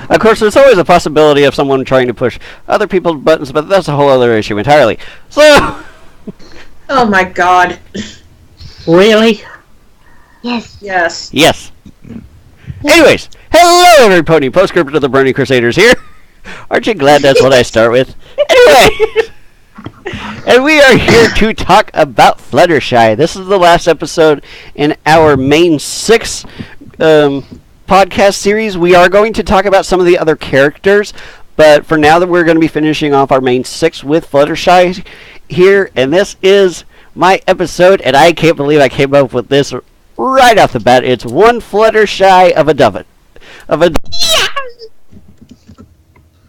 Of course, there's always a possibility of someone trying to push other people's buttons, but that's a whole other issue entirely. So... Oh my god. Really? Yes. Yes. Yes. Anyways, hello everybody, postscript of the Brony Crusaders here. Aren't you glad that's what I start with? Anyway, and we are here to talk about Fluttershy. This is the last episode in our main 6 podcast series. We are going to talk about some of the other characters, but for now that we're going to be finishing off our main 6 with Fluttershy here, and this is my episode, and I can't believe I came up with this right off the bat. It's one Fluttershy of a doven.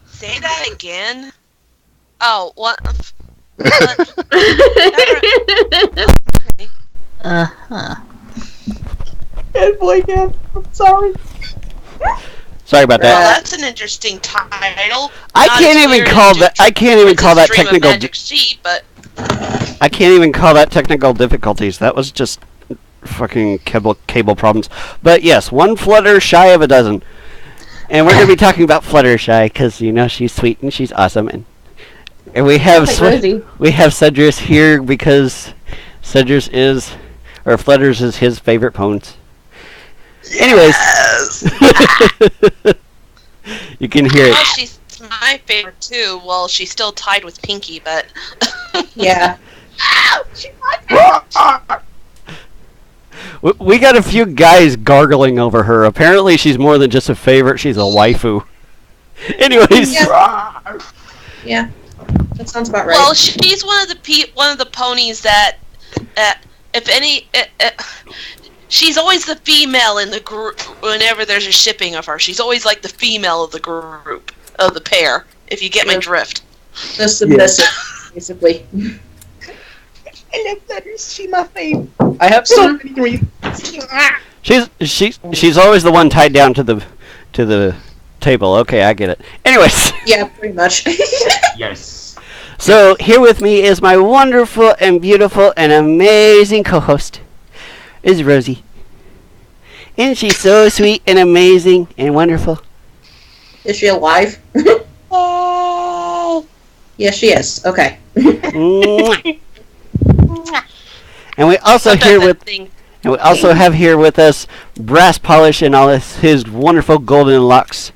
Say that again. Oh, what? Good boy, Dad. I'm sorry. Sorry about that. Well, that's an interesting title. I can't even call that technical. Magic Sheep, but I can't even call that technical difficulties. That was just fucking cable problems. But yes, one Fluttershy of a dozen. And we're going to be talking about Fluttershy because, you know, she's sweet and she's awesome. And we have Sedrice here because Sedrice is, or Flutters is his favorite ponies. Anyways. yes. You can hear it. Well, she's my favorite too. Well, she's still tied with Pinky, but Yeah. We got a few guys gargling over her. Apparently, she's more than just a favorite. She's a waifu. Anyways. Yeah. That sounds about right. well, she's one of the ponies that, if any, she's always the female in the group. Whenever there's a shipping of her, she's always like the female of the group of the pair. If you get my drift. The submissive, basically. I love Fluttershy. She's my fave. I have so many reasons. She's always the one tied down to the table. Okay, I get it. Anyways. Yeah, pretty much. Yes. So here with me is my wonderful and beautiful and amazing co-host, is Rosie. Isn't she so sweet and amazing and wonderful? Is she alive? Oh. Yes, she is. Okay. And we also have here with us Brass Polish and all his wonderful golden locks.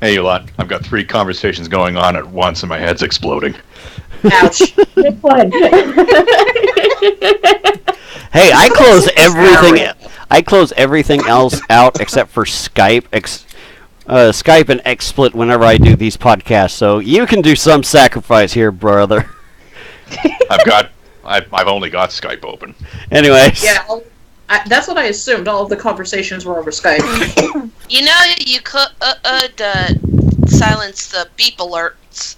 Hey, you lot. I've got 3 conversations going on at once and my head's exploding. Ouch. Good one. Hey, I close everything. I close everything else out except for Skype. Skype and XSplit whenever I do these podcasts. So you can do some sacrifice here, brother. I've only got Skype open. Anyways. Yeah, that's what I assumed. All of the conversations were over Skype. You know, you could silence the beep alerts.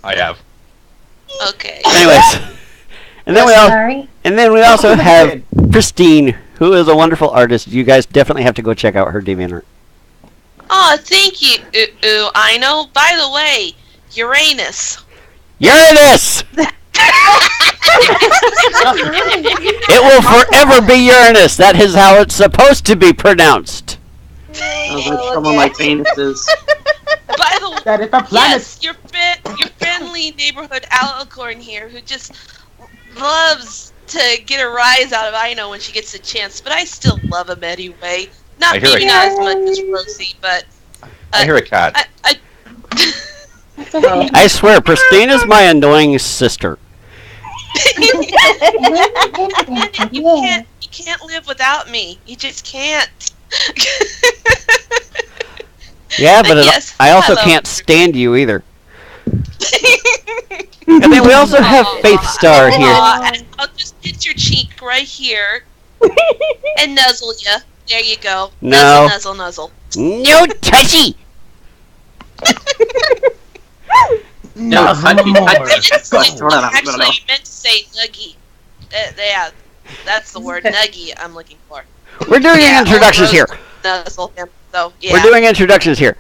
I have. Okay. Anyways. And then we also have Pristine, who is a wonderful artist. You guys definitely have to go check out her DeviantArt. Oh, thank you. I know. By the way, Uranus. Uranus! It will forever be Uranus. That is how it's supposed to be pronounced. Sounds like someone like penises. By the way, That is the planet. yes, your friendly neighborhood alicorn here, who just loves to get a rise out of Ino when she gets a chance, but I still love him anyway. Not as much as Rosie, but I hear a cat. I swear, Pristine is my annoying sister. You can't live without me. You just can't. Yeah, but yes, I also hello. can't stand you either. And then we also have FaithStar here. And I'll just hit your cheek right here and nuzzle you. There you go. No. Nuzzle. No touchy! No, Actually, I meant to say nuggy. Yeah, that's the word, nuggy, I'm looking for. We're doing introductions here. Nuzzle him, so, yeah. We're doing introductions here.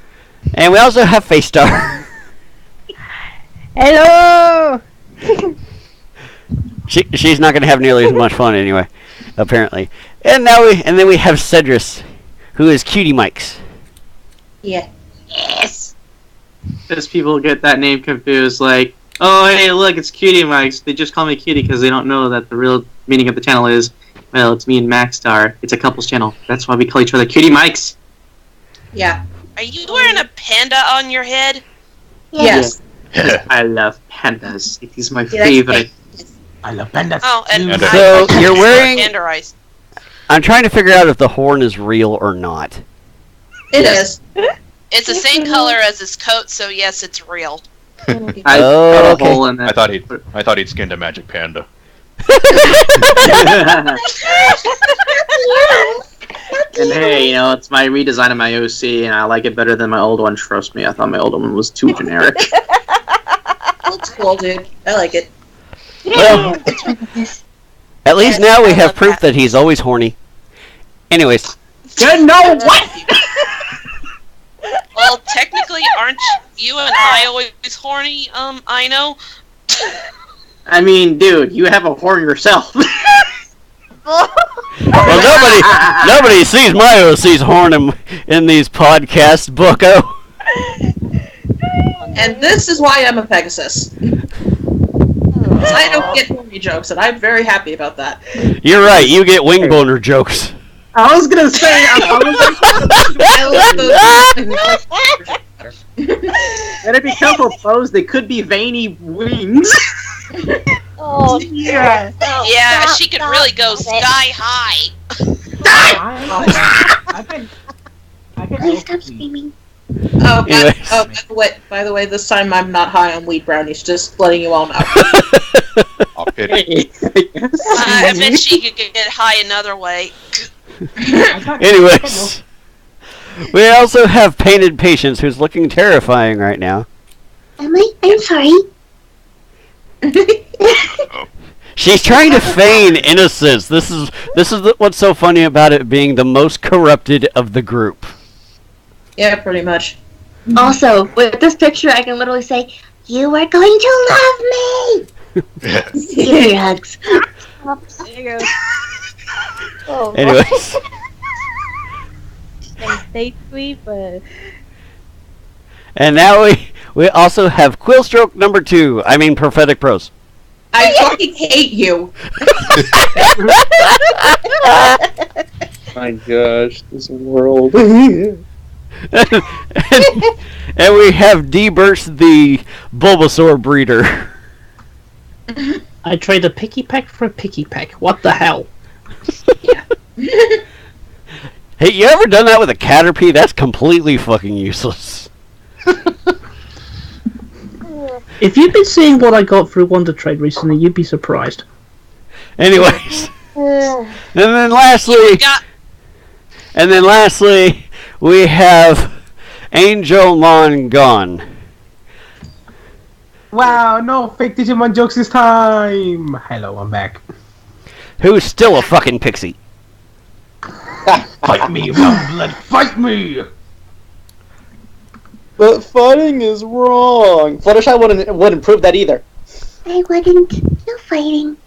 And we also have FaithStar. Hello. She's not going to have nearly as much fun anyway, apparently. And then we have Sedrice, who is CutieMics. Yeah. Yes. Because people get that name confused, like, oh, hey, look, it's CutieMics. They just call me Cutie because they don't know that the real meaning of the channel is, well, it's me and MaxStar. It's a couples channel. That's why we call each other CutieMics. Yeah. Are you wearing a panda on your head? Yes. I love pandas. It is my Yeah, favorite. I love pandas. Oh, and Panda. So, you're wearing- panda eyes. I'm trying to figure out if the horn is real or not. It Yes. is. It's the same color as his coat, so yes, it's real. I Oh, cut a okay. hole in I it. thought he'd skinned a magic panda. And hey, you know, it's my redesign of my OC, and I like it better than my old one. Trust me, I thought my old one was too generic. Looks cool, dude. I like it. Well, at least now we have proof that he's always horny. Anyways, You know what? Well, technically, aren't you and I always horny? I know. I mean, dude, you have a horn yourself. well, nobody sees my OC's horn in these podcasts, bucko. And this is why I'm a Pegasus. 'Cause I don't get horny jokes, and I'm very happy about that. You're right, you get wing boner jokes. I was gonna say, I love those. better be careful, foes. They could be veiny wings. Oh, yeah. Yeah, she could really go sky high. I can Please stop screaming. Oh, Anyways. by the way, this time I'm not high on weed brownies. Just letting you all know. I'll pity. I bet she could get high another way. Anyways, we also have Painted Patience, who's looking terrifying right now. Am I? I'm sorry. She's trying to feign innocence. This is what's so funny about it being the most corrupted of the group. Yeah, pretty much. Also, with this picture, I can literally say, "You are going to love me." Give me your hugs. There you go. Oh, Anyways, stay sweet, but and now we also have Quillstroke number 2. I mean Prophetic Prose. I fucking hate you. My gosh, this world. and we have D-Burst the Bulbasaur breeder. I trade a picky peck for a picky peck. What the hell? Hey, you ever done that with a Caterpie? That's completely fucking useless. If you've been seeing what I got through Wonder Trade recently, you'd be surprised. Anyways, and then lastly, we have Angel Mon gone. Wow, no fake Digimon jokes this time! Hello, I'm back. Who's still a fucking pixie. Fight me, blood, fight me! But fighting is wrong. Fluttershy wouldn't prove that either. I wouldn't. No fighting.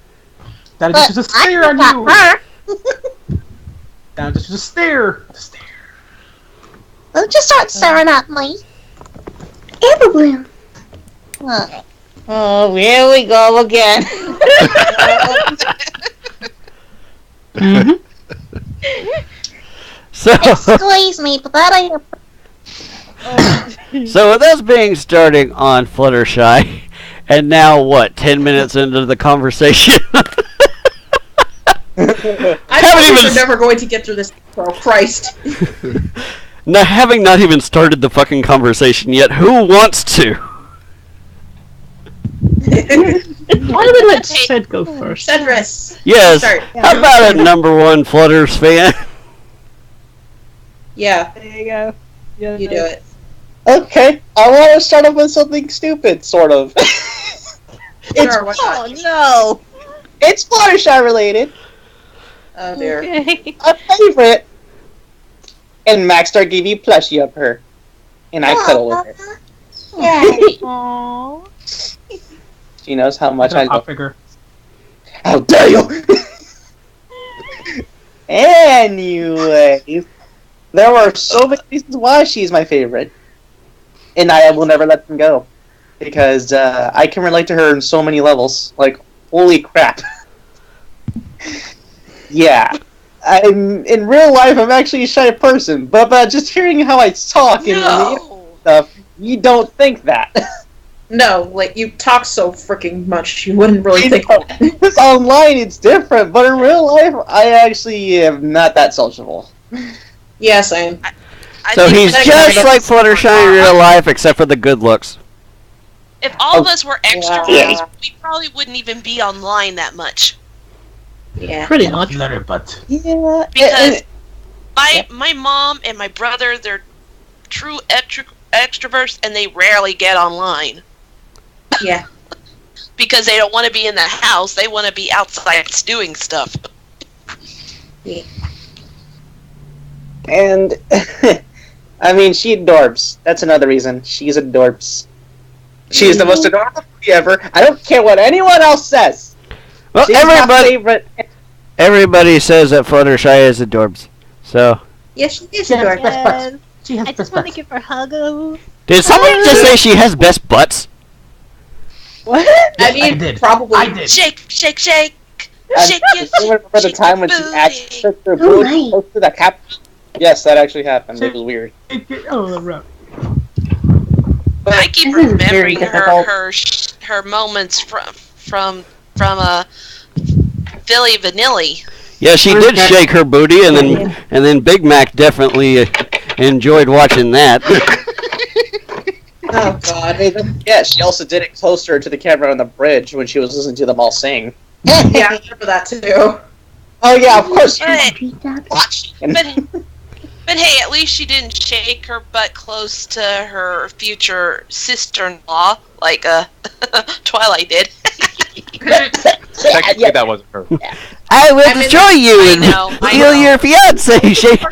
That'll just a stare on you! That'll just a stare! Don't just start staring at me. Amber Bloom. Oh, here we go again. So, Excuse me, but that ain't so with us being starting on Fluttershy, and now what? 10 minutes into the conversation. I thought we're never going to get through this. Oh, Christ. Now, having not even started the fucking conversation yet, who wants to? Why would we let Sed go first? Sedrice. Yes. Start. How about a #1 Flutters fan? Yeah, there you go. Yeah, you do it. Okay, I want to start off with something stupid, sort of. Sure, why not? Oh no! It's Fluttershy related. Oh dear. Okay. A favorite. And MaxStar gave you plushie of her. And I cuddle with her. Yeah. Aww. She knows how much I love her. Figure. How dare you! Anyways. There are so many reasons why she's my favorite. And I will never let them go. Because I can relate to her in so many levels. Like, holy crap. Yeah. In real life, I'm actually a shy person. But just hearing how I talk and stuff, you don't think that. No, like, you talk so freaking much, you wouldn't really think that. Because online, it's different. But in real life, I actually am not that sociable. Yeah, same. So he's just like Fluttershy in real life, except for the good looks. If all of us were extroverts, we probably wouldn't even be online that much. Yeah. Pretty much. But yeah. Because my mom and my brother, they're true extroverts, and they rarely get online. Yeah. Because they don't want to be in the house, they want to be outside doing stuff. Yeah. And, I mean, she adorbs. That's another reason. She's adorbs. She's the most adorable ever. I don't care what anyone else says. Well, She's my favorite. Everybody says that Fluttershy is adorbs. So. Yes, she is adorable. Yes. She has I just want to give her a hug. Did somebody just say she has best butts? What? I mean, did. probably. I did. Shake, shake, shake. Shake your, remember the shake time your when she booty. actually took her booty close to the cap? Yes, that actually happened. It was weird. Oh, right. But I keep This is very remembering difficult. her moments from Philly Vanilli. Yeah, she did shake her booty, and then Big Mac definitely enjoyed watching that. Oh, God. yeah, she also did it closer to the camera on the bridge when she was listening to them all sing. Yeah, I remember that, too. Oh yeah, of course. But hey, at least she didn't shake her butt close to her future sister-in-law like Twilight did. Technically, that wasn't her. I will destroy you I and know, I steal know. your fiance. Shake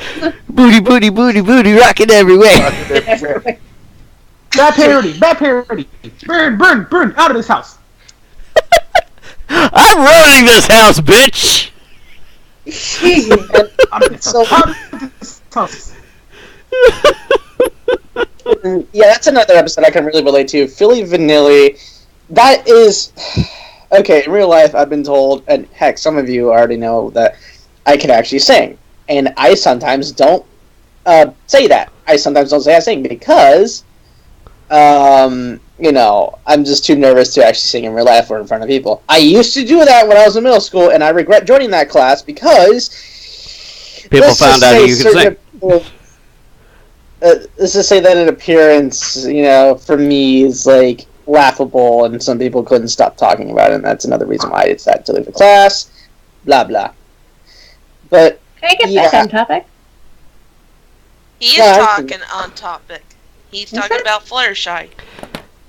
booty, booty, booty, booty, rocking everywhere. Bad parody. Bad parody. Burn, burn, burn. Out of this house. I'm running this house, bitch. Out of this So- house. Out of this house. Yeah, that's another episode I can really relate to. Philly Vanilli. That is okay. In real life, I've been told, and heck, some of you already know that I can actually sing, and I sometimes don't say that. I sometimes don't say I sing because, you know, I'm just too nervous to actually sing in real life or in front of people. I used to do that when I was in middle school, and I regret joining that class because People found out you could sing. Let's just say that an appearance, you know, for me is like laughable, and some people couldn't stop talking about it, and that's another reason why I decided to leave the class. Blah blah. But Can I get yeah. back on topic? He is Yeah, I talking on topic. He's talking about Fluttershy.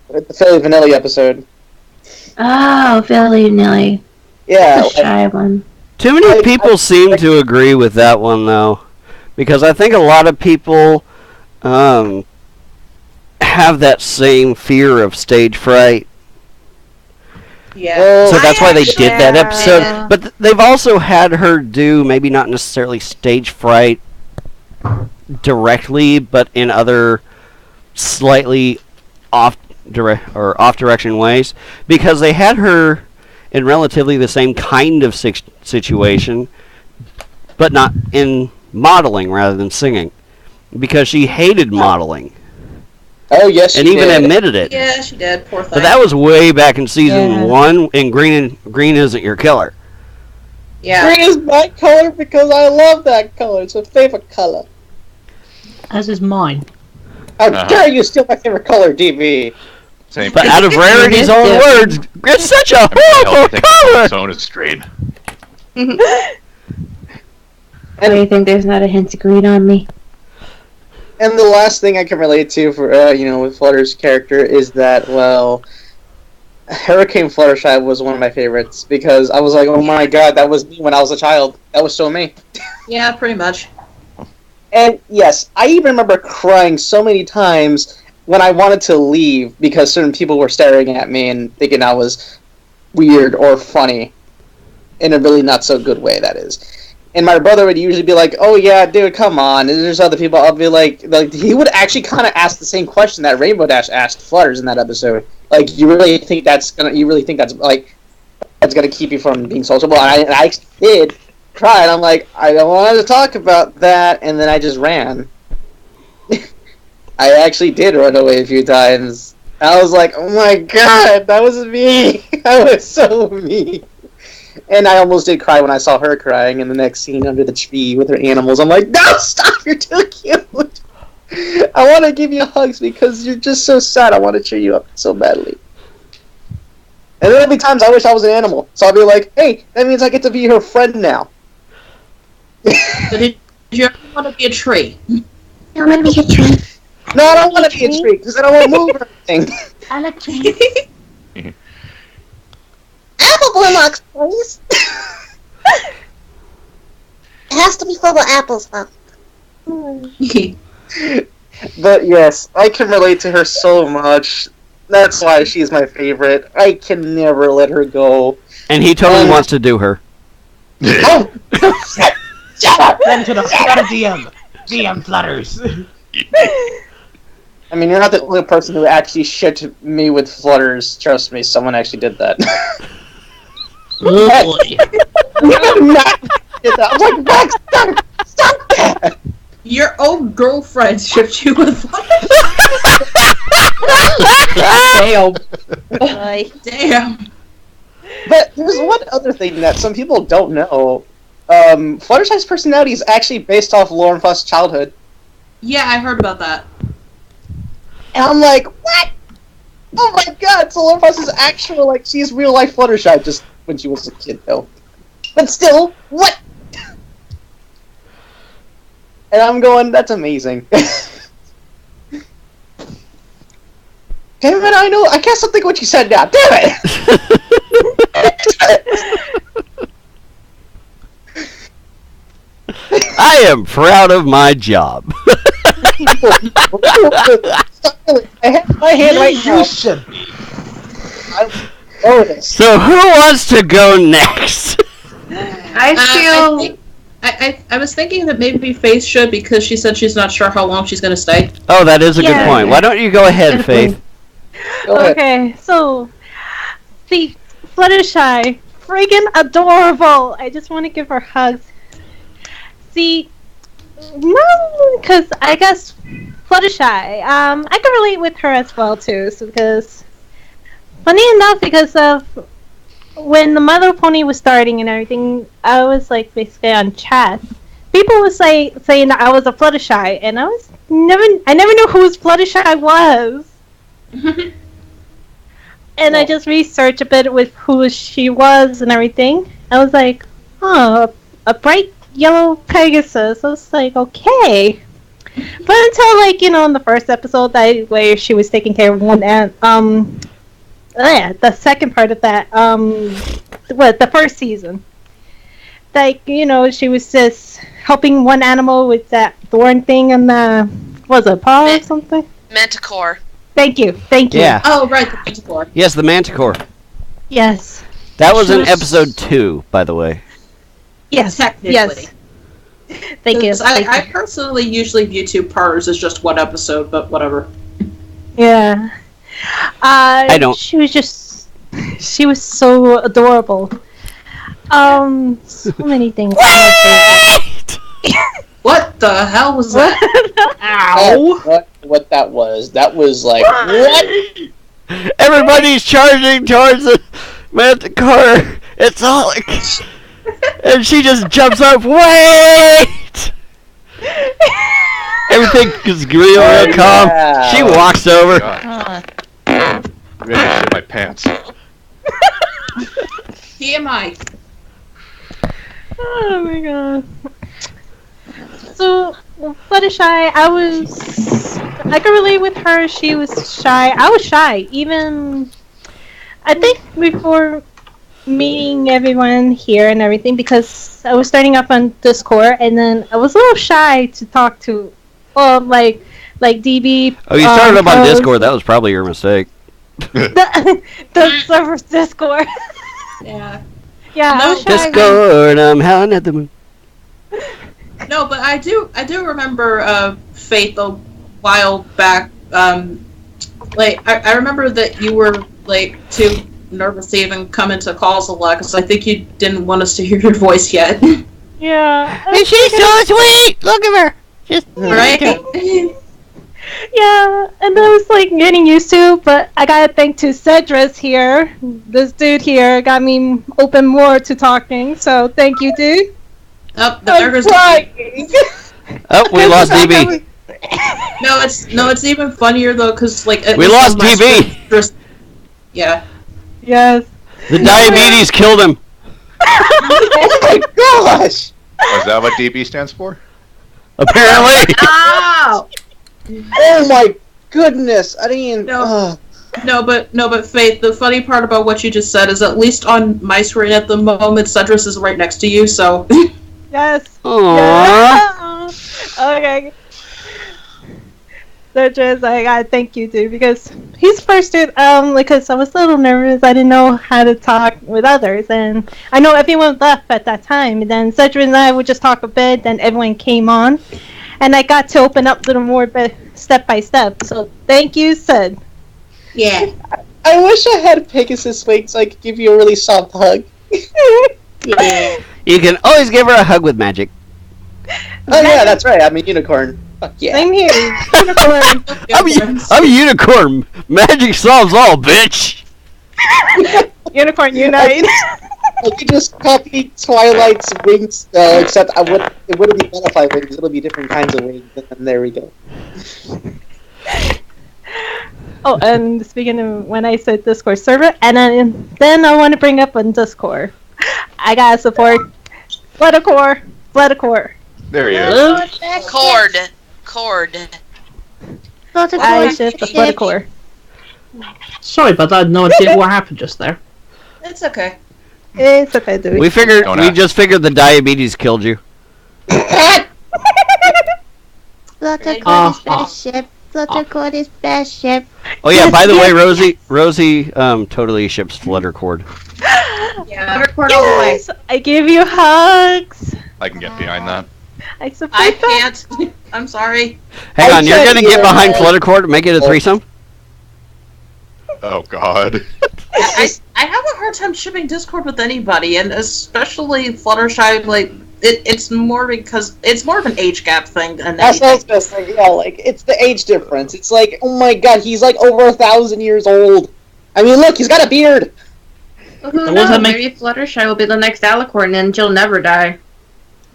the Philly Vanilli episode, Oh, Philly Nelly. yeah, The shy one. Too many people seem to agree with that one, though, because I think a lot of people have that same fear of stage fright. Yeah. So that's why they actually- did that episode. Yeah. But they've also had her do maybe not necessarily stage fright directly, but in other slightly off direction ways, because they had her in relatively the same kind of situation, but not in modeling rather than singing, because she hated modeling oh yes, and she even did. admitted it. Yeah, she did. Poor thing. But that was way back in season Yeah. 1, and Green Isn't Your Killer. Yeah. Green is my color because I love that color. It's my favorite color. As is mine. How Uh-huh. dare you steal my favorite color, DB? Same. But out of Rarity's own words, it's such a I horrible think color! its own is green. Why do you think there's not a hint of green on me? And the last thing I can relate to for you know, with Flutter's character is that, well, Hurricane Fluttershy was one of my favorites because I was like, oh my god, that was me when I was a child. That was so me. Yeah, pretty much. And yes, I even remember crying so many times when I wanted to leave because certain people were staring at me and thinking I was weird or funny in a really not so good way, that is. And my brother would usually be like, "Oh yeah, dude, come on." And there's other people. I'll be like he would actually kind of ask the same question that Rainbow Dash asked Flutters in that episode. Like, you really think that's gonna keep you from being sociable? And I did try, and I'm like, I don't want to talk about that, and then I just ran. I actually did run away a few times. I was like, oh my god, that was me. I was so me. And I almost did cry when I saw her crying in the next scene under the tree with her animals. I'm like, no, stop, you're too cute. I want to give you hugs because you're just so sad. I want to cheer you up so badly. And there'll be times I wish I was an animal. So I'll be like, hey, that means I get to be her friend now. So did you ever want to be a tree? I want to be a tree. No, I don't want to be a tree because then I won't move or anything. I like trees. Apple blocks, please. It has to be full of apples, though. But yes, I can relate to her so much. That's why she's my favorite. I can never let her go. And he totally wants to do her. Oh! Shut up! Send to the Flutter DM. DM Flutters. I mean, you're not the only person who actually shit me with Flutters. Trust me, someone actually did that. Oh boy. I was like, Max, stop that! Your old girlfriend shipped you with Flutters? Damn. Damn. But there's one other thing that some people don't know. Fluttershy's personality is actually based off Lauren Fuss's childhood. Yeah, I heard about that. And I'm like, what? Oh my god, so Lauren Fuss is actual, like, she's real life Fluttershy, just when she was a kid, though. But still, what? And I'm going, that's amazing. Damn it, I can't stop thinking what you said now. Damn it! I am proud of my job. I have my hand right now. You should be. So who wants to go next? I was thinking that maybe Faith should, because she said she's not sure how long she's going to stay. Oh, that is a good point. Why don't you go ahead, Faith? Go ahead. Okay, so see, Fluttershy, friggin' adorable. I just want to give her hugs. See, no, because I guess Fluttershy, I can relate with her as well too. So because, funny enough, because of when the Mother Pony was starting and everything, I was like basically on chat. People was saying that I was a Fluttershy, and I never knew who Fluttershy was. And I just researched a bit with who she was and everything. I was like, oh, a bright yellow pegasus. I was like, okay. But until, like, in the first episode, where she was taking care of one ant, the second part of that, the first season. Like, she was just helping one animal with that thorn thing and was it paw or something? Manticore. Thank you. Yeah. Oh, right, the Manticore. Yes, the Manticore. Yes. That was in episode 2, by the way. Yes. Technically. Yes. Thank you. I personally usually view 2 parts as just one episode, but whatever. Yeah. I don't. She was so adorable. So many things. What the hell was that? Ow! What that was like, what? Everybody's charging towards the Manticore. It's all like... And she just jumps up. Wait! Everything is real calm. She walks over. I'm ready to shit my pants. TMI. Oh my god. So, Fluttershy, I could relate with her. She was shy. I was shy. Even, I think before meeting everyone here and everything, because I was starting up on Discord, and then I was a little shy to talk to, like DB. Oh, you started up on Discord. That was probably your mistake. the server's Discord. Yeah. Yeah, I was shy. Discord, I'm howling at the moon. No, but I do remember Faith a while back. Like I remember that you were like too nervous to even come into calls a lot because I think you didn't want us to hear your voice yet. Yeah. And she's so sweet! Look at her! Just Right? Yeah, and I was like getting used to, but I gotta thank to Sedrice here. This dude here got me open more to talking, so thank you, dude. Oh, there goes Oh, we lost DB. No, it's even funnier though, because like We lost DB. Yeah. Yes. The diabetes killed him. Oh my gosh! Oh, is that what DB stands for? Apparently. Ow! Oh my goodness! I didn't even. No, but Faith, the funny part about what you just said is at least on my screen at the moment, Sedrice is right next to you, so. Yes. Aww. Yeah. Okay. Sedrice, I gotta thank you, dude, because he's first dude, because I was a little nervous. I didn't know how to talk with others, and I know everyone left at that time, and then Sedrice and I would just talk a bit, then everyone came on, and I got to open up a little more step by step, so thank you, Sid. Yeah. I wish I had Pegasus wings so I could give you a really soft hug. Yeah. You can always give her a hug with magic. Oh yeah, that's right. I'm a unicorn. Fuck yeah. Same here. Unicorn. I'm a unicorn. Magic solves all, bitch. Unicorn unite. I could just copy Twilight's wings, except it wouldn't be butterfly wings. It'll be different kinds of wings. And there we go. Oh, and speaking of when I said Discord server, and then I want to bring up on Discord. I gotta support Fluttercore. There he is. Cord. I shift the Fluttercore. Sorry, but I had no idea what happened just there. It's okay. It's okay, dude. We just figured the diabetes killed you. Fluttercore is best ship. Fluttercore is best ship. Oh yeah, by the way, Rosie totally ships Fluttercord. Yeah. Fluttercore all the way. Yes, I give you hugs. I can get behind that. I support I that. can't. I'm sorry. Hang on, you're can't gonna get hear behind that. Fluttercord and make it a threesome? Oh God. I have a hard time shipping Discord with anybody, and especially Fluttershy. Like it's more because it's more of an age gap thing than That's what I was anything. gonna say. Yeah, like it's the age difference. It's like, oh my god, he's like over 1,000 years old. I mean, look, he's got a beard. Well, who What does knows? that make- Maybe Fluttershy will be the next alicorn and she'll never die.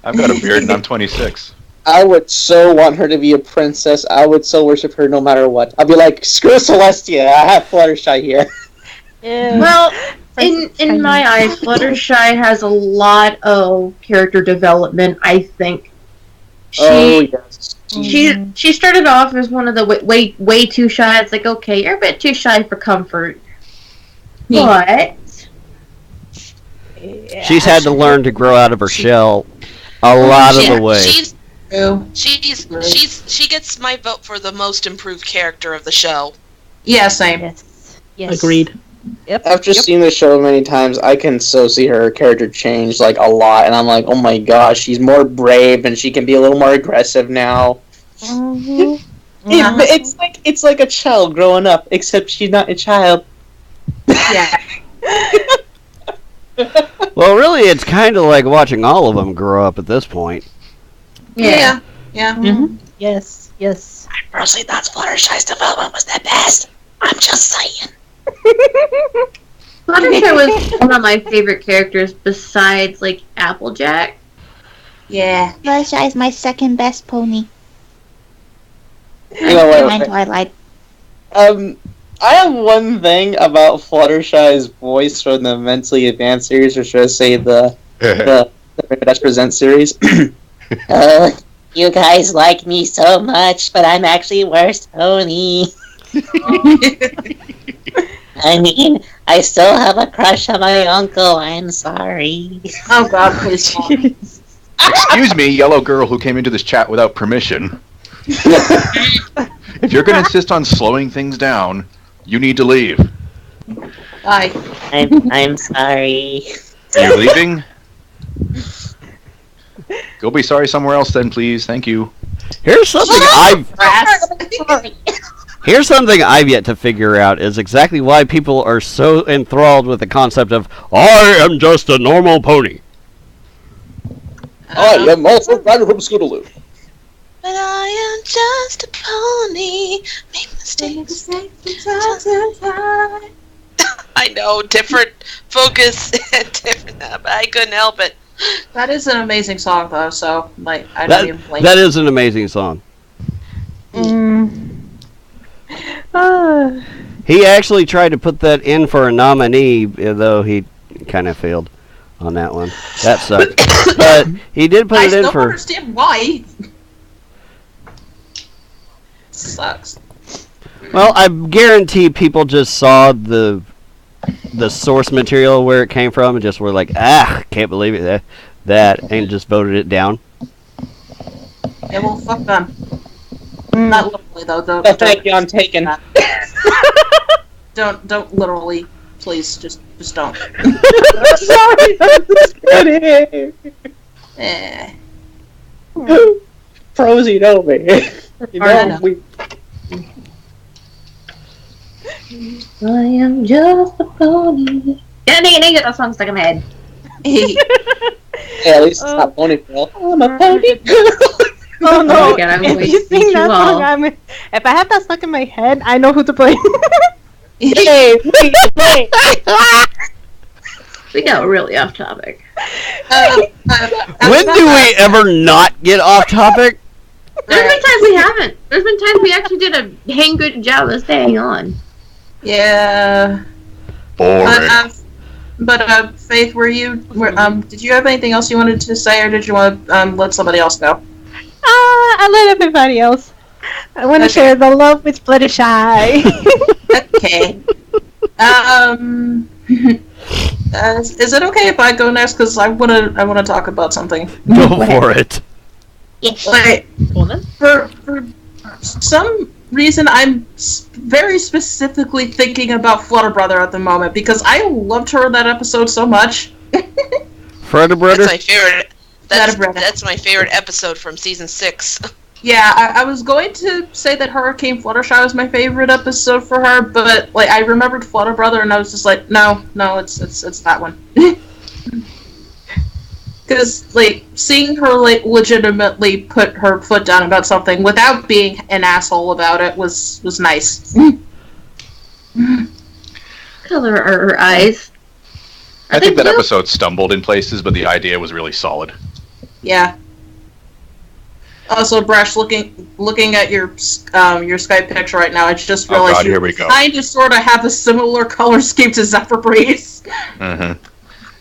I've got a beard and I'm 26. I would so want her to be a princess. I would so worship her no matter what. I'd be like, screw Celestia. I have Fluttershy here. Yeah. Well, in my eyes, Fluttershy has a lot of character development. I think Yes. she started off as one of the way too shy. It's like, okay, you're a bit too shy for comfort, but She's had to learn to grow out of her shell a lot of the way. She gets my vote for the most improved character of the show. Yeah, same. Yes. Agreed. Yep. After seeing the show many times, I can so see her character change like a lot, and I'm like, oh my gosh, she's more brave and she can be a little more aggressive now. Mhm. It's like a child growing up, except she's not a child. Yeah. Well, really, it's kind of like watching all of them grow up at this point. Yeah. Yes. Yes. I personally thought Fluttershy's development was the best. I'm just saying. Fluttershy was one of my favorite characters besides like Applejack. Yeah. Fluttershy is my second best pony. You know what? Behind Twilight. I have one thing about Fluttershy's voice from the Mentally Advanced series, or should I say the Dash Present series. You guys like me so much, but I'm actually worst pony. I mean, I still have a crush on my uncle. I'm sorry. Oh God, please. Excuse me, yellow girl who came into this chat without permission. If you're going to insist on slowing things down, you need to leave. Bye. I'm sorry. You're leaving? Go be sorry somewhere else then, please. Thank you. Here's something I've yet to figure out is exactly why people are so enthralled with the concept of I am just a normal pony. I am also Ryder from Scootaloo. But I am just a pony. Make mistakes. I know, different focus, different, but I couldn't help it. That is an amazing song, though. So, like, I don't even blame that is an amazing song. He actually tried to put that in for a nominee, though he kind of failed on that one. That sucked. But he did put it in for. I don't understand why. Sucks. Well, I guarantee people just saw the source material where it came from and just were like, can't believe it, that, and just voted it down. Yeah, well, fuck them. Not literally, though. No, thank you, I'm taken. Don't literally, please, just don't. Sorry, I'm just kidding. Rosie, know me. You know, I am just a pony. Get that song stuck in my head. Yeah, at least it's not pony girl. I'm a pony girl. Oh no! God, I'm if you sing that song, if I have that stuck in my head, I know who to blame. Hey, wait. We got really off topic. When do we ever not get off topic? There's been times we haven't. There's been times we actually did a hang good job of staying on. Yeah. Boring. But Faith, did you have anything else you wanted to say, or did you want to let somebody else go? I let everybody else. I want to share the love with Fluttershy. Okay. Is it okay if I go next? Because I wanna talk about something. Go for it. Like, for some reason, I'm very specifically thinking about Flutter Brother at the moment because I loved her in that episode so much. Flutter Brother? That's my favorite. That's my favorite episode from season 6. Yeah, I was going to say that Hurricane Fluttershy was my favorite episode for her, but like I remembered Flutter Brother and I was just like, no, it's that one. Because like seeing her like legitimately put her foot down about something without being an asshole about it was nice. Color her eyes. I think that episode stumbled in places, but the idea was really solid. Yeah. Also, Brash, looking at your Skype picture right now, I just realized here we go. kind of sort of have a similar color scheme to Zephyr Breeze. Mm-hmm.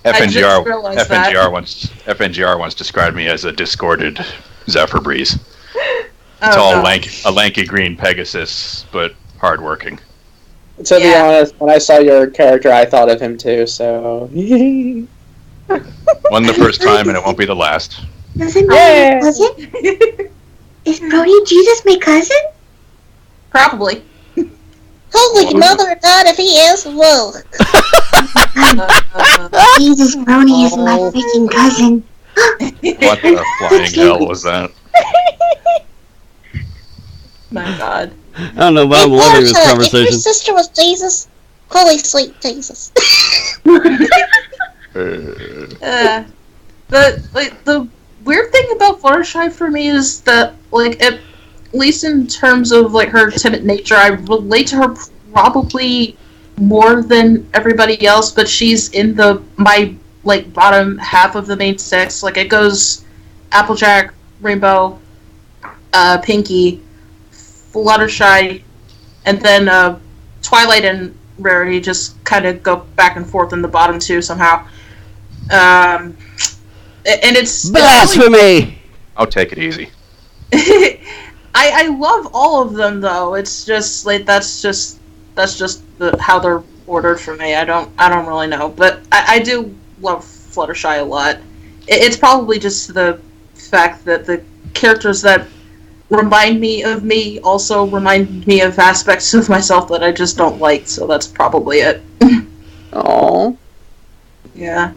FNGR once described me as a discorded Zephyr Breeze. Tall, a lanky green Pegasus, but hardworking. To be honest, when I saw your character, I thought of him too, so... Wasn't the first time, and it won't be the last. Isn't my cousin? Is Brony Jesus my cousin? Probably. Holy mother of God, if he is, whoa. Jesus, Brony is my freaking cousin. What the flying hell was that? My God. I don't know, but I'm loving this conversation. If your sister was Jesus, holy sweet Jesus. But like the weird thing about Fluttershy for me is that like at least in terms of like her timid nature, I relate to her probably more than everybody else, but she's in my like bottom half of the main 6. Like it goes Applejack, Rainbow, Pinky, Fluttershy, and then Twilight and Rarity just kind of go back and forth in the bottom 2 somehow. And it's blasphemy. Really, I'll take it easy. I love all of them though. It's just like that's just how they're ordered for me. I don't really know, but I do love Fluttershy a lot. It's probably just the fact that the characters that remind me of me also remind me of aspects of myself that I just don't like, so that's probably it. Aww. Yeah.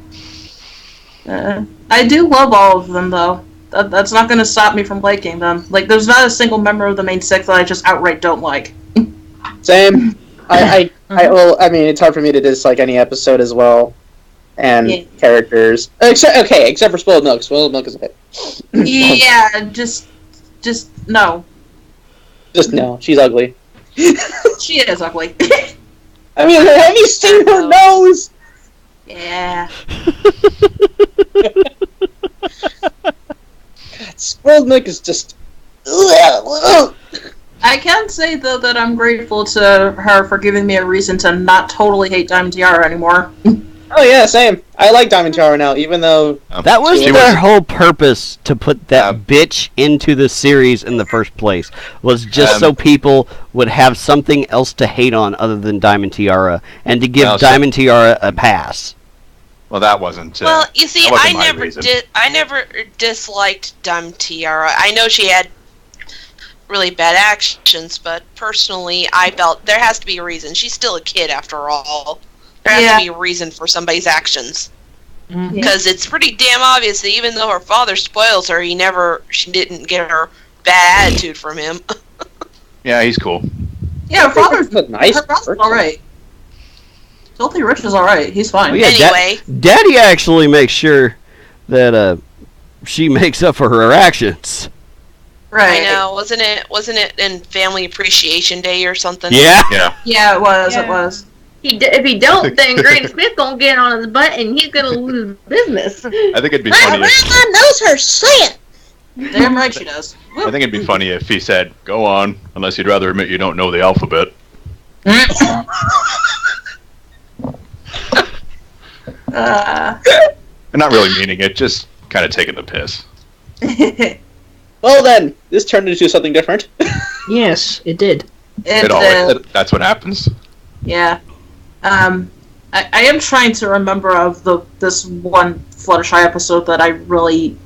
I do love all of them, though. That's not going to stop me from liking them. Like, there's not a single member of the main six that I just outright don't like. Same. I mean, it's hard for me to dislike any episode as well, and characters. Except for Spoiled Milk. Spoiled Milk is a hit. Yeah, just no. Just no. She's ugly. She is ugly. I mean, have you seen her nose? Yeah. God, Spoiled Milk is just. I can say, though, that I'm grateful to her for giving me a reason to not totally hate Diamond Tiara anymore. Oh yeah, same. I like Diamond Tiara now, even though... That was their whole purpose to put that bitch into the series in the first place, was just so people would have something else to hate on other than Diamond Tiara, and to give Diamond Tiara a pass. Well, that wasn't... well, you see, I never disliked Diamond Tiara. I know she had really bad actions, but personally, I felt there has to be a reason. She's still a kid, after all. There has to be a reason for somebody's actions. Because it's pretty damn obvious that even though her father spoils her, she didn't get her bad attitude from him. Yeah, he's cool. Yeah, her father's nice. Her father's alright. Filthy Rich is alright. He's fine. Well, yeah, anyway. Daddy actually makes sure that she makes up for her actions. Right. I know. Wasn't it in Family Appreciation Day or something? Yeah. Yeah, it was. Yeah. It was. If he don't, then Granny Smith gonna get on his butt and he's gonna lose business. I think it'd be My funny grandma knows her shit. Damn right she does. I think it'd be funny if he said, "Go on, unless you'd rather admit you don't know the alphabet." I'm not really meaning it, just kind of taking the piss. Well then, this turned into something different. Yes, it did. That's what happens. Yeah. I am trying to remember of this one Fluttershy episode that I really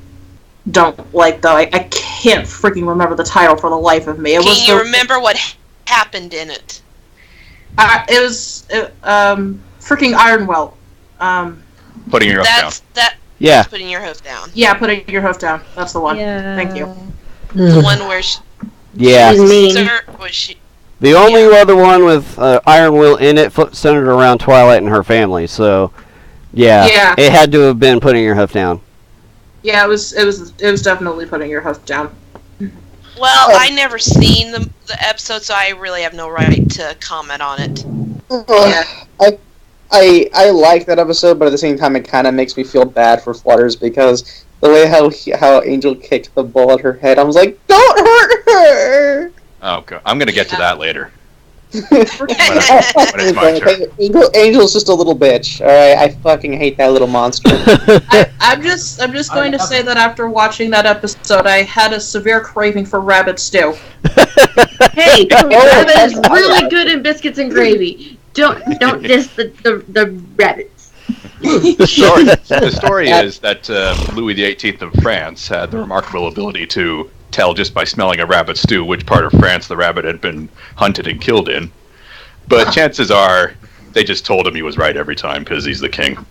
don't like, though. I can't freaking remember the title for the life of me. Can you remember what happened in it? It was freaking Ironwell. Putting your hoof down. Yeah. Putting your hoof down. Yeah, putting your hoof down. That's the one. Yeah. Thank you. The one where she... Yeah. Was she... The only other one with Iron Will in it centered around Twilight and her family, so yeah, it had to have been Putting Your Hoof Down. Yeah, it was definitely Putting Your Hoof Down. Well, I never seen the episode, so I really have no right to comment on it. I like that episode, but at the same time, it kind of makes me feel bad for Flutters because the way how Angel kicked the ball at her head, I was like, don't hurt her. Oh, God. I'm gonna get to that later. when it's my turn. Angel's just a little bitch. All right, I fucking hate that little monster. I'm just going to say that after watching that episode, I had a severe craving for rabbit stew. Hey, rabbit is really good in biscuits and gravy. Don't diss the rabbits. The story is that Louis XVIII of France had the remarkable ability to tell just by smelling a rabbit stew which part of France the rabbit had been hunted and killed in. But chances are they just told him he was right every time because he's the king.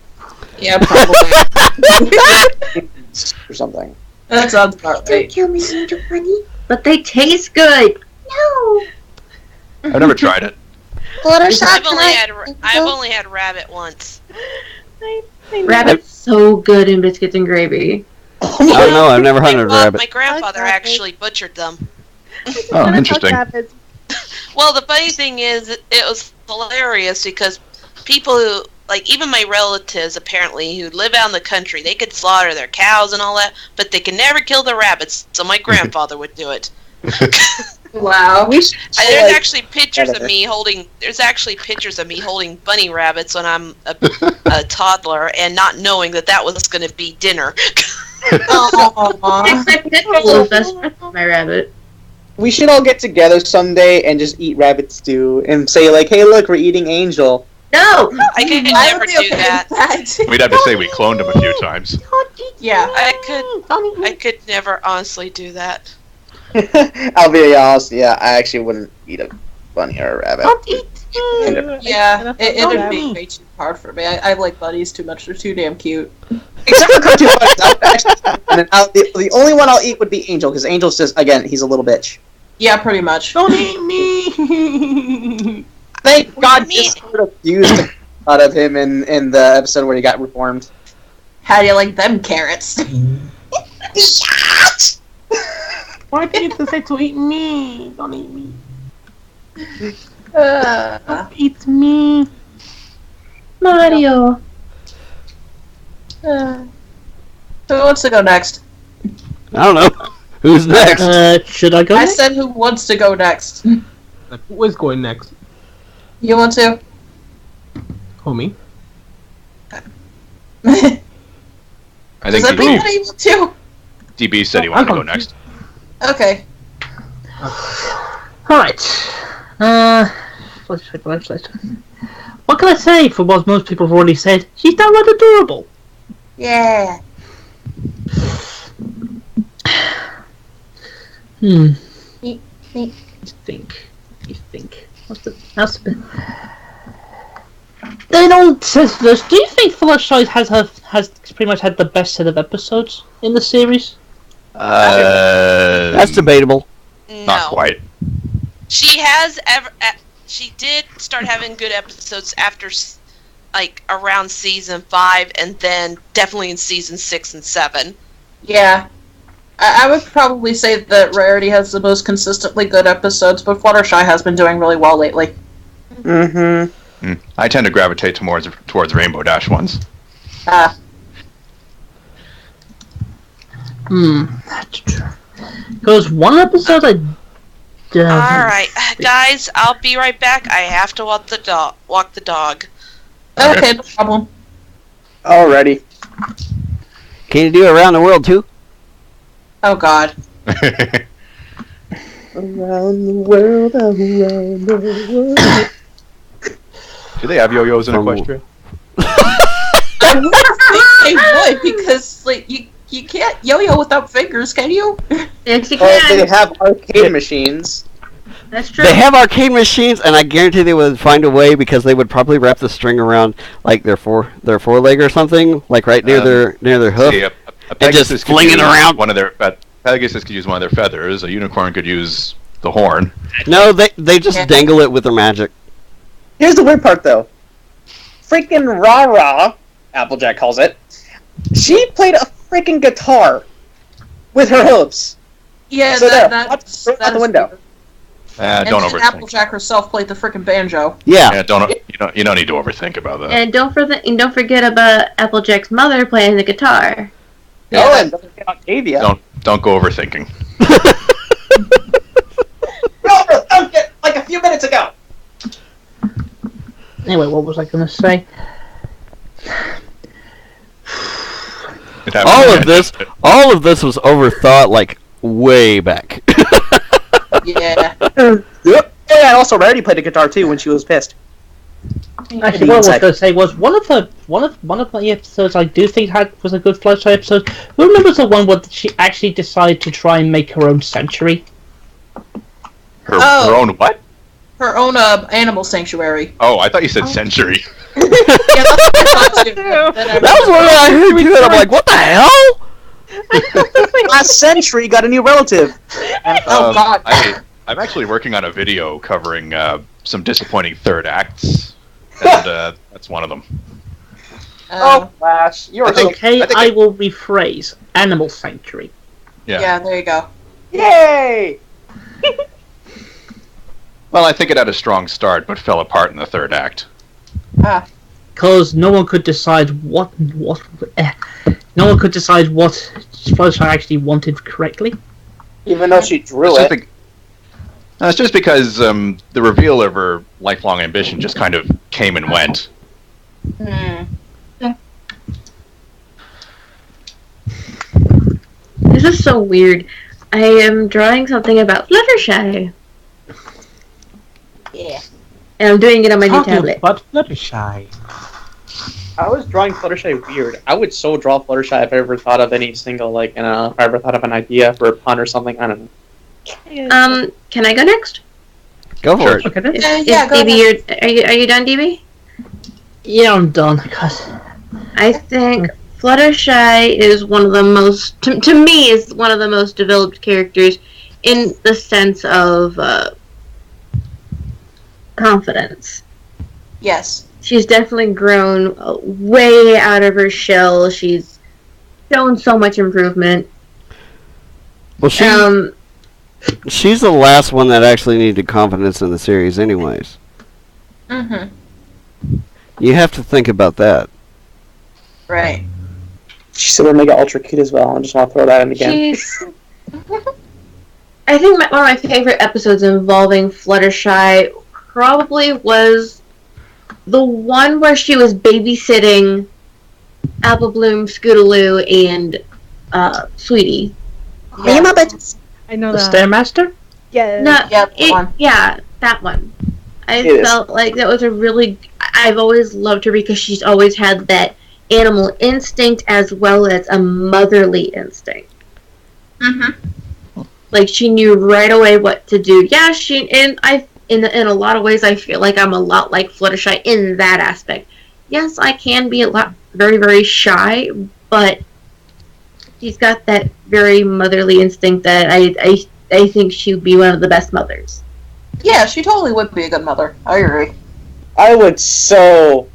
Yeah, probably. Or something. That sounds about Don't right. kill me, Angel Bunny. But they taste good. No. I've never tried it. I've only had rabbit once. Rabbit's so good in biscuits and gravy. I don't know. I've never hunted a rabbit. My grandfather actually butchered them. Oh, interesting. Well, the funny thing is, it was hilarious because people who, like, even my relatives, apparently, who live out in the country, they could slaughter their cows and all that, but they could never kill the rabbits, so my grandfather would do it. Wow. There's actually pictures of me holding bunny rabbits when I'm a toddler and not knowing that was going to be dinner. My rabbit. We should all get together someday and just eat rabbit stew and say like, "Hey, look, we're eating Angel." No, I could never do that. We'd have to say we cloned him a few times. Yeah, I could never honestly do that. I'll be honest. Yeah, I actually wouldn't eat a bunny or a rabbit. Don't eat. Yeah, it'd be way too hard for me. I like bunnies too much. They're too damn cute. Except for cartoon bunnies, I would actually, and then the only one I'll eat would be Angel, because Angel's just, again, he's a little bitch. Yeah, pretty much. Don't eat me! Thank God Discord abused the out of him in the episode where he got reformed. How do you like them carrots? Why can't you say to eat me? Don't eat me. Don't eat me. Mario. Who wants to go next? I don't know. Who's next? Should I go I next? said who wants to go next. Like, who is going next? You want to? Homie. I Does think everybody want to? DB said he wanted to go next. Okay. Alright. What can I say for what most people have already said? She's downright adorable. Yeah. You Me. think. How's the bit? They don't. Do you think Fluttershy has pretty much had the best set of episodes in the series? That's debatable. No. Not quite. She did start having good episodes after, like, around season 5, and then definitely in season 6 and 7. Yeah. I would probably say that Rarity has the most consistently good episodes, but Fluttershy has been doing really well lately. Mm-hmm. I tend to gravitate towards Rainbow Dash ones. That's true. Because one episode I. Alright, guys, I'll be right back. I have to walk the dog. Okay, no problem. Alrighty. Can you do around the world too? Oh God. Around the world, around the world. Do they have yo-yos in Equestria? I would think they would, because like you can't yo-yo without fingers, can you? Yes, you Well, can. they have arcade machines. That's true. They have arcade machines, and I guarantee they would find a way because they would probably wrap the string around like their foreleg or something, like right near their hoof, See, a and Pegasus just could fling it use around. One of their Pegasus could use one of their feathers. A unicorn could use the horn. No, they just dangle it with their magic. Here's the weird part, though. Freaking Rah-Rah, Applejack calls it, she played a freaking guitar with her hooves. Yeah, So that's throw it out the window. And Don't then overthink. Applejack herself played the freaking banjo. Yeah. You don't need to overthink about that. And don't forget about Applejack's mother playing the guitar. Oh, and don't forget Octavia. Don't go overthinking. Like a few minutes ago. Anyway, what was I going to say? All of this was overthought like way back. Yeah. Yep. Yeah, and also Rarity played the guitar too when she was pissed. Actually, what I was going to say was one of the episodes I do think was a good Fluttershy episode. Who remembers the one where she actually decided to try and make her own sanctuary? Her own what? Her own animal sanctuary. Oh, I thought you said century. Yeah, that's what I thought too. That was what I heard too, and I'm like, what the hell? Last century got a new relative. Oh God. I'm actually working on a video covering some disappointing third acts, and that's one of them. Oh, Flash. You're I will rephrase. Animal sanctuary. Yeah, there you go. Yay! Well, I think it had a strong start, but fell apart in the third act. Because no one could decide what Fluttershy actually wanted correctly. Even though she drew it. It's just because the reveal of her lifelong ambition just kind of came and went. This is so weird. I am drawing something about Fluttershy. Yeah. And I'm doing it on my new tablet. But Fluttershy. I was drawing Fluttershy weird. I would so draw Fluttershy if I ever thought of any single, if I ever thought of an idea for a pun or something. I don't know. Can I go next? Go for it. Okay, then. Yeah, go ahead. Are you done, DB? Yeah, I'm done. Cause I think Fluttershy is one of the most, to me, is one of the most developed characters in the sense of confidence. Yes. She's definitely grown way out of her shell. She's shown so much improvement. Well, she's the last one that actually needed confidence in the series anyways. Mm-hmm. You have to think about that. Right. She's still mega ultra cute as well. I just want to throw that in again. I think one of my favorite episodes involving Fluttershy probably was the one where she was babysitting Apple Bloom, Scootaloo, and Sweetie. Yeah. My bitches. I know the that. Stairmaster? Yeah. No, that one. Yeah, that one. I It felt like that was a really. I've always loved her because she's always had that animal instinct as well as a motherly instinct. Mm-hmm. Like she knew right away what to do. Yeah, in a lot of ways I feel like I'm a lot like Fluttershy in that aspect. Yes, I can be very, very shy, but she's got that very motherly instinct that I think she would be one of the best mothers. Yeah, she totally would be a good mother. I agree. I would so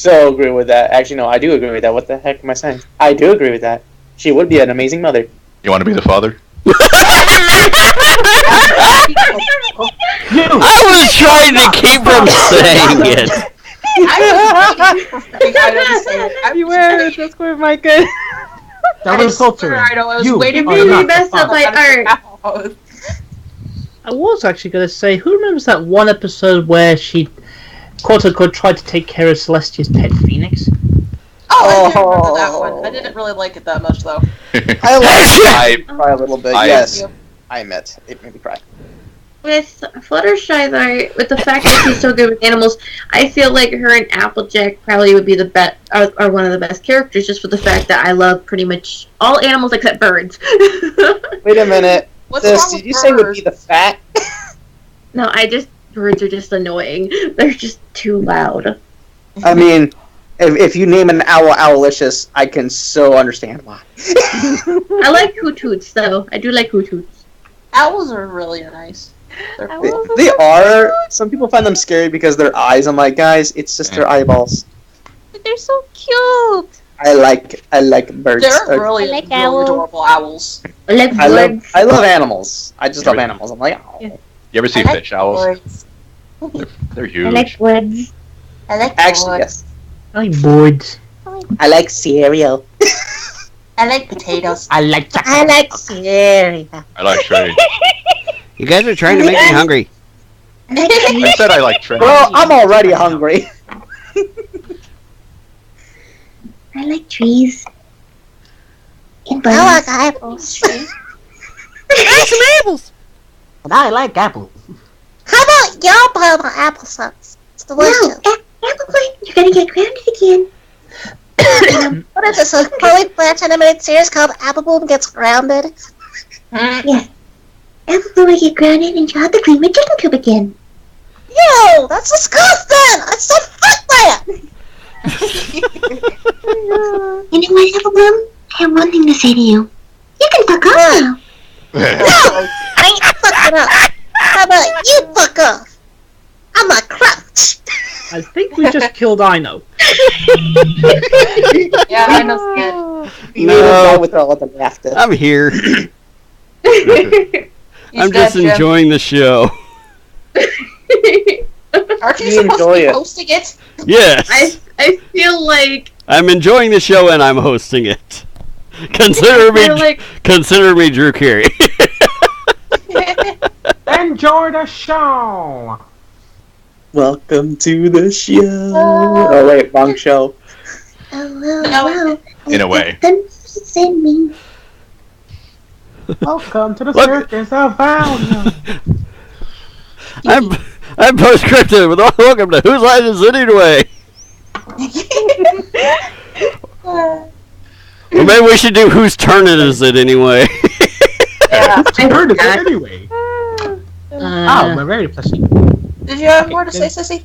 agree with that. Actually, no, I do agree with that. What the heck am I saying? I do agree with that. She would be an amazing mother. You want to be the father? I was trying to keep from saying it. Beware, that's where my good. That was culture. I was You waiting are for not you the best of father. my art. I was actually going to say, who remembers that one episode where she, quote unquote, tried to take care of Celestia's pet phoenix? Oh, I do remember that one. I didn't really like it that much, though. I like it. Cry a little bit. Yes, Yep. I admit it made me cry. With Fluttershy, though, with the fact that she's so good with animals, I feel like her and Applejack probably would be the best, are one of the best characters, just for the fact that I love pretty much all animals except birds. Wait a minute. What's wrong Did with you say would birds? be the fat? No, birds are just annoying. They're just too loud. I mean, if you name an owl Owlicious, I can so understand why. I like Hootoots, though. I do like Hootoots. Owls are really nice. They are. Some people find them scary because their eyes. I'm like, guys, it's just their eyeballs. But they're so cute. I like birds. They're really, I like really owls. adorable owls. I like birds. I love animals. I just love animals. I'm like, oh. Yeah. You ever see I like fish owls? birds. They're I huge. like birds. I like Actually, birds. yes. I like birds. I like cereal. I like potatoes. I like I like cereal. I like trade. You guys are trying to make me hungry. I said I like trade. Well, I'm already hungry. I like trees. And I like birds. apples. But I like apple. How about y'all buy my applesauce? It's delicious. No, Applejack, you're gonna get grounded again. What is this, a Chloe Blanche animated series called Apple Bloom Gets Grounded? Yes. Apple will get grounded and you'll have to clean my chicken coop again. Yo, that's disgusting! I said fuck that! You know what, Apple Bloom? I have one thing to say to you. You can fuck off now. No! I ain't fucking up. How about you fuck off? I'm a crutch. I think we just killed Ino. Yeah, I know. You need to go with all the laughter. I'm here. He's I'm just dead, Jim. enjoying the show. Aren't you You supposed enjoy to be it. hosting it? Yes. I feel like I'm enjoying the show and I'm hosting it. Consider I feel me like consider me Drew Carey. Enjoy the show! Welcome to the show. Oh wait, wrong show. Oh. In a way. Send me. Welcome to the Look. circus of value. I'm postscripted with welcome to Whose Line Is It Anyway? Or maybe we should do Whose Turn It Is It Anyway? Yeah. I heard of it anyway. We're very pleasant. Did you have more to say, Sissy?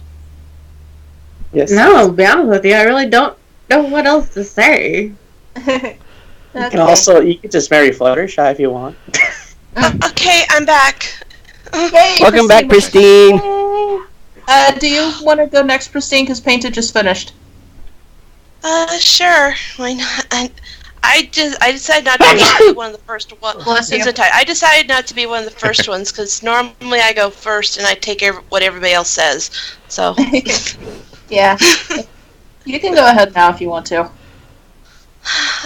Yes. No, to be honest with you, I really don't know what else to say. You can also, you can just marry Fluttershy if you want. Okay, I'm back. Hey, Welcome back, Pristine. Do you want to go next, Pristine? Because Painted just finished. Sure. Why not? I decided not to be one of the first ones. Bless you. I decided not to be one of the first ones because normally I go first and I take what everybody else says. So. Yeah. You can go ahead now if you want to.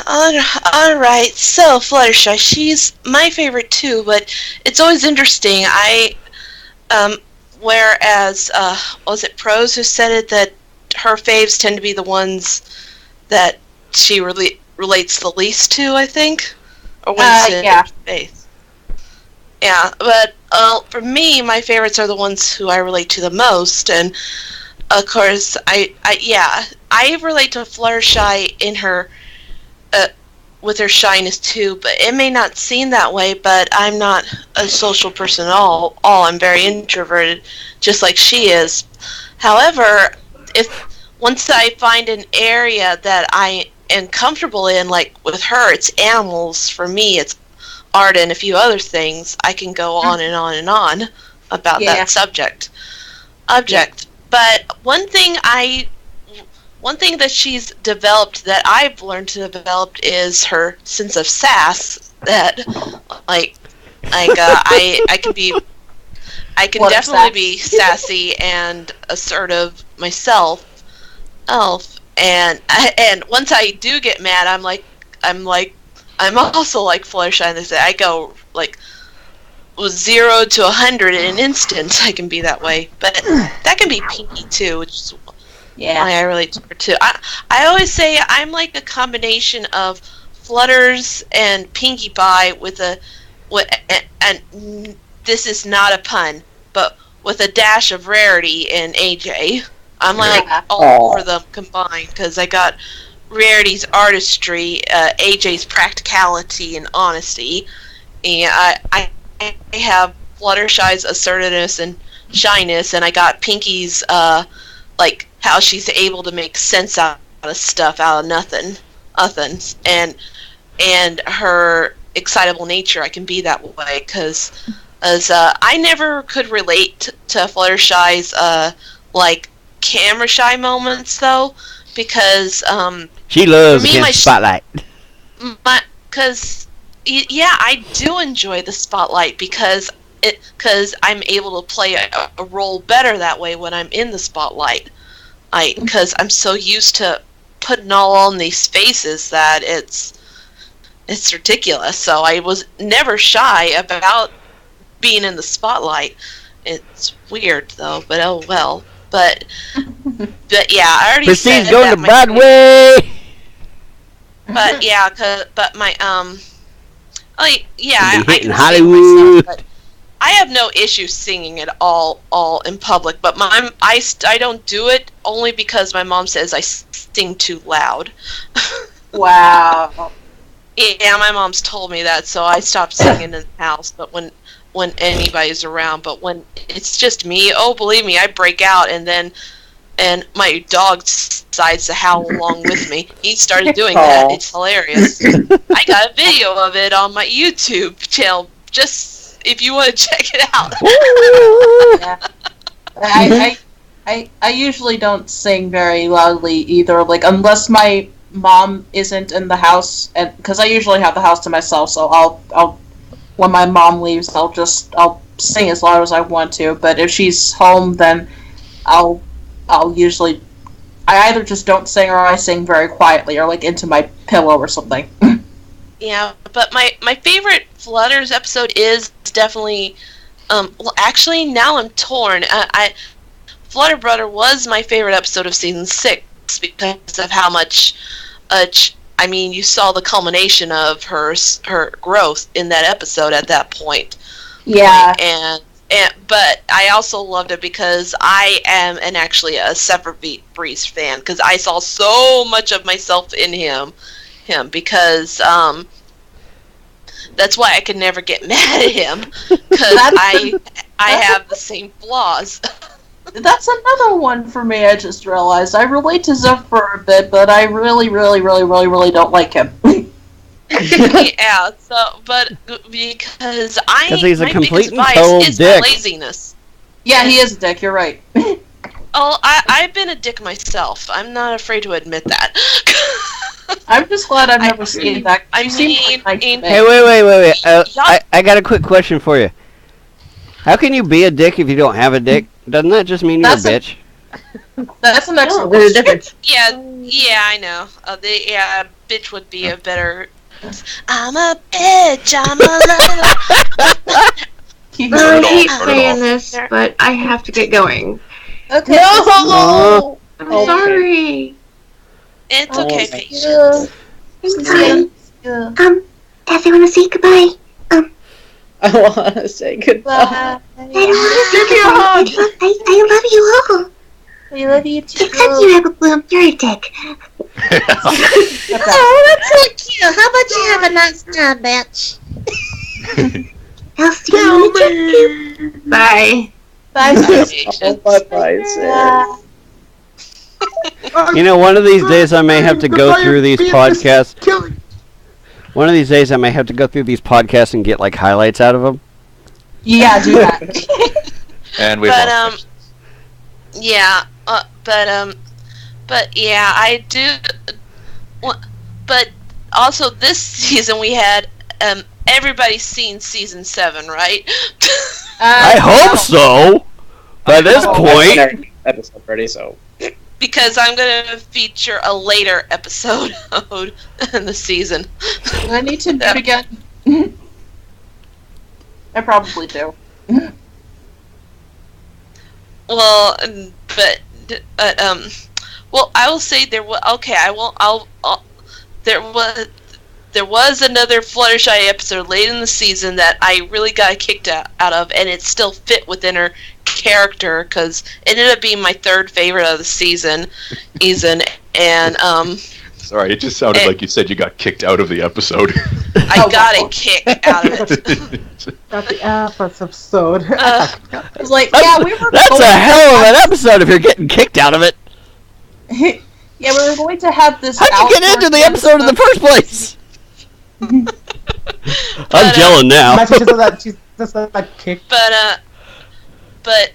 Alright, so Fluttershy, she's my favorite too, but it's always interesting. Whereas, was it Pros who said it, that her faves tend to be the ones that she relates the least to, I think? Or yeah. Faith. Yeah, but for me, my favorites are the ones who I relate to the most, and of course, I relate to Fluttershy in her, with her shyness too, but it may not seem that way, but I'm not a social person at all. I'm very introverted, just like she is. However, once I find an area that I am comfortable in, like with her, it's animals. For me, it's art and a few other things. I can go on and on and on about that subject. But one thing that she's developed, that I've learned to develop, is her sense of sass. That, I can definitely be sassy and assertive myself. And once I do get mad, I'm also like Fluttershy, and I go like with 0 to 100 in an instant. I can be that way, but that can be Pinky too, which is why I relate to her too. I always say I'm like a combination of Flutters and Pinkie Pie and this is not a pun, but with a dash of Rarity in AJ. I'm like all 4 of them combined, because I got Rarity's artistry, AJ's practicality and honesty, and I have Fluttershy's assertiveness and shyness, and I got Pinky's like how she's able to make sense out of stuff out of nothing, and her excitable nature. I can be that way because I never could relate to Fluttershy's like camera shy moments though, because she loves the spotlight. I do enjoy the spotlight because I'm able to play a role better that way when I'm in the spotlight. Because I'm so used to putting all on these faces that it's ridiculous. So I was never shy about being in the spotlight. It's weird though, but oh well. But yeah, I already Pristine's said going to Broadway. But yeah, but my I can Hollywood. myself, but I have no issue singing at all in public. But I don't do it only because my mom says I sing too loud. Wow. Yeah, my mom's told me that, so I stopped singing in the house. But when anybody's around, but when it's just me, oh, believe me, I break out, and my dog decides to howl along with me. He started doing that. It's hilarious. I got a video of it on my YouTube channel, just if you want to check it out. I usually don't sing very loudly either, like unless my mom isn't in the house, and because I usually have the house to myself, so I'll when my mom leaves, I'll sing as loud as I want to. But if she's home, then I'll usually I either just don't sing or I sing very quietly or like into my pillow or something. Yeah, but my favorite Flutters episode is definitely well, actually now I'm torn. Flutter Brother was my favorite episode of season 6 because of how much I mean, you saw the culmination of her growth in that episode at that point. Yeah. But I also loved it because I am actually a Separate Breeze fan, because I saw so much of myself in him because that's why I could never get mad at him, because I have the same flaws. That's another one for me, I just realized. I relate to Zephyr a bit, but I really don't like him. Yeah, so, but because he's a my complete biggest and vice total is dick. my laziness. Yeah, he is a dick, you're right. Oh, I've been a dick myself. I'm not afraid to admit that. I'm just glad I've never seen that. I mean, Hey, wait. I got a quick question for you. How can you be a dick if you don't have a dick? Doesn't that just mean you're a bitch? That's an excellent there's a difference. Yeah, I know. Bitch would be a better. I'm a bitch. I'm a lover. I hate saying this, but I have to get going. Okay. No! I'm sorry. It's okay, patience. I'm sorry. Does he want to say goodbye? I want to say goodbye. I don't want to say goodbye. I love you all. We love you too. Except you have a bloom. You're a dick. Oh, that's so cute. How about you have a nice time, bitch? I'll see you. Bye. You know, one of these days I may have to go through these podcasts. One of these days I may have to go through these podcasts and get like highlights out of them. Yeah, do that. And we've lost but yeah, I do. But also this season we had everybody's seen season 7, right? I hope so. By this point, episode ready, so. Because I'm gonna feature a later episode in the season. I need to do it again. I probably do. Well, well, I will say there was there was another Fluttershy episode late in the season that I really got kicked out of, and it still fit within her character because it ended up being my third favorite of the season. And sorry, it just sounded like you said you got kicked out of the episode. I got a kick out of it. Not the episode. It's like, yeah, we were. That's a hell of an episode if you're getting kicked out of it. Yeah, we were going to have this. How'd you get into the episode in the first place? I'm gelling now. She's just that kick. But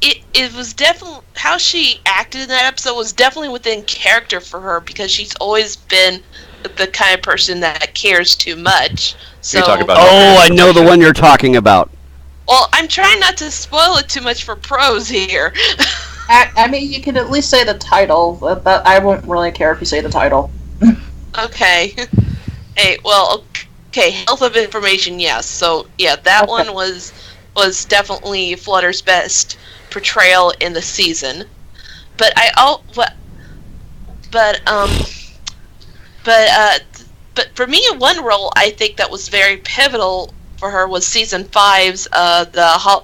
it was definitely how she acted in that episode was definitely within character for her because she's always been the kind of person that cares too much. So You're talking about I know the one you're talking about. Well, I'm trying not to spoil it too much for pros here. I mean, you can at least say the title. But I won't really care if you say the title. Okay. Hey, well, okay. Health of information, yes. So yeah, that one was definitely Flutter's best portrayal in the season. But but for me, one role I think that was very pivotal for her was season 5's the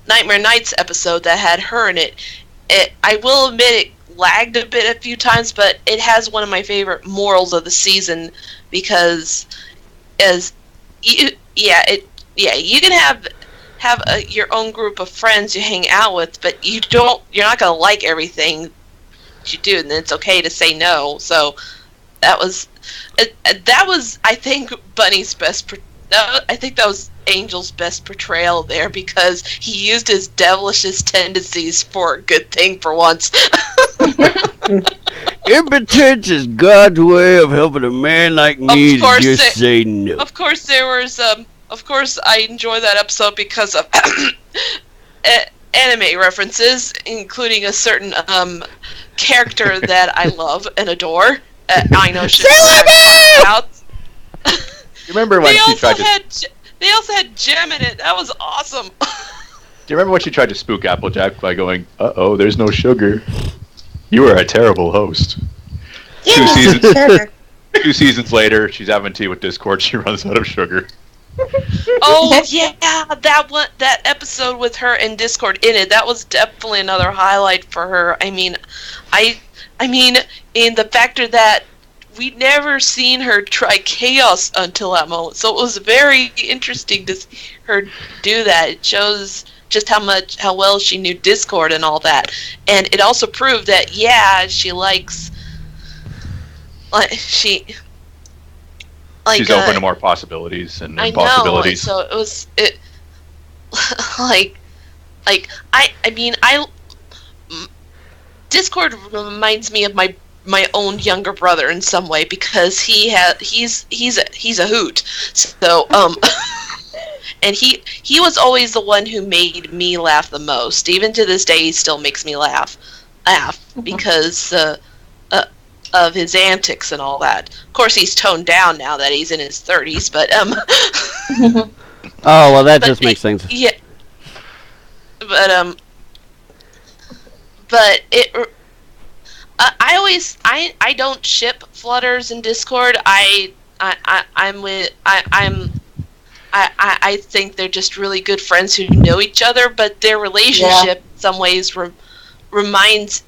Nightmare Nights episode that had her in it. I will admit it lagged a bit a few times, but it has one of my favorite morals of the season because you can have your own group of friends you hang out with, but you're not gonna like everything you do, and it's okay to say no. So that was I think Bunny's best. I think that was Angel's best portrayal there because he used his devilishest tendencies for a good thing for once. Impotence is God's way of helping a man like me to just say no. Of course, there was. Of course, I enjoy that episode because of anime references, including a certain character that I love and adore. I know she's out. You remember when she tried to? They also had Gem in it. That was awesome. Do you remember when she tried to spook Applejack by going, "Uh-oh, there's no sugar"? You were a terrible host. Yeah, 2 seasons later, she's having tea with Discord. She runs out of sugar. Oh yeah, that episode with her and Discord in it. That was definitely another highlight for her. I mean, in the factor that we'd never seen her try chaos until that moment. So it was very interesting to see her do that. It shows just how well she knew Discord and all that. And it also proved that, yeah, she likes, she's open to more possibilities and I impossibilities. know, so Discord reminds me of my own younger brother in some way, because he's a hoot. So and he was always the one who made me laugh the most. Even to this day, he still makes me laugh because of his antics and all that. Of course, he's toned down now that he's in his 30s, but Oh, well, that just makes things... Yeah. But I don't ship Flutters in Discord. I think they're just really good friends who know each other, but their relationship in some ways reminds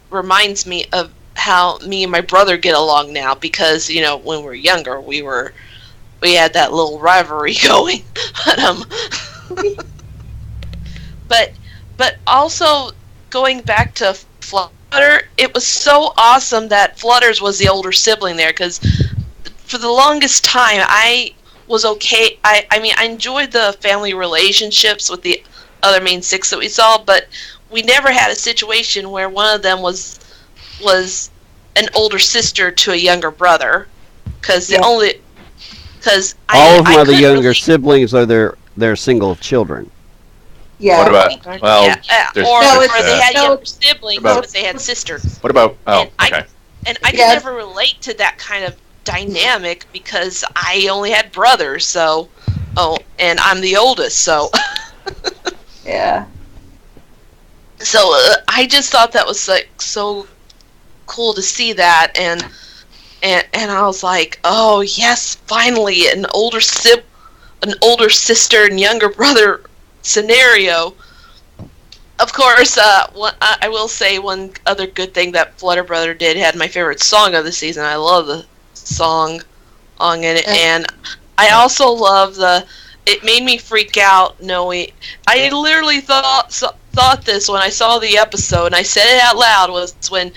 me of how me and my brother get along now, because, you know, when we were younger, we had that little rivalry going. But also going back to Flutter, it was so awesome that Flutters was the older sibling there, because for the longest time I was okay. I mean, I enjoyed the family relationships with the other main 6 that we saw, but we never had a situation where one of them was an older sister to a younger brother, because all of them are the younger siblings, or they're single children. Yeah. What about? Well, or they had younger siblings, but they had sisters. What about? Oh, okay. I could never relate to that kind of dynamic because I only had brothers. So, and I'm the oldest. So. Yeah. So I just thought that was like so cool to see that, and I was like, oh yes, finally an older sister and younger brother scenario. Of course, I will say one other good thing that Flutter Brother did, had my favorite song of the season. I love the song on it, and I also love it made me freak out knowing, I literally thought this when I saw the episode, and I said it out loud, was when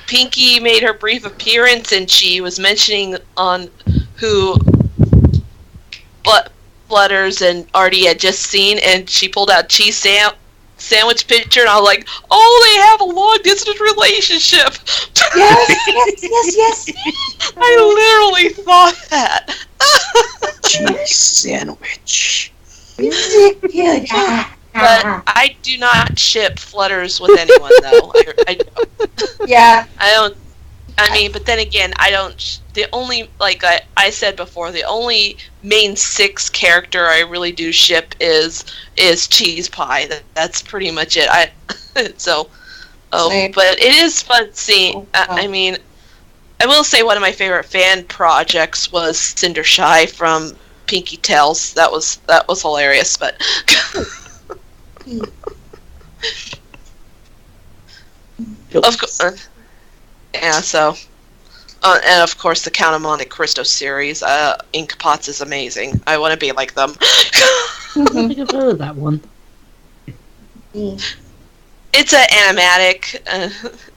Pinky made her brief appearance and she was mentioning on who Flutters and Artie had just seen, and she pulled out cheese sandwich picture, and I was like, oh, they have a long distance relationship. Yes. I literally thought that. Cheese sandwich. Yeah. But I do not ship Flutters with anyone, though. I don't. Yeah. I don't. I mean, but then again, I don't. The only, like I said before, the only main 6 character I really do ship is Cheese Pie. That's pretty much it. But it is fun seeing. I mean, I will say one of my favorite fan projects was Cindershy from Pinky Tales. That was hilarious, but. Of course. Yeah, so. And of course, the Count of Monte Cristo series, Ink Pots is amazing. I want to be like them. I think I've heard of that one. It's an animatic.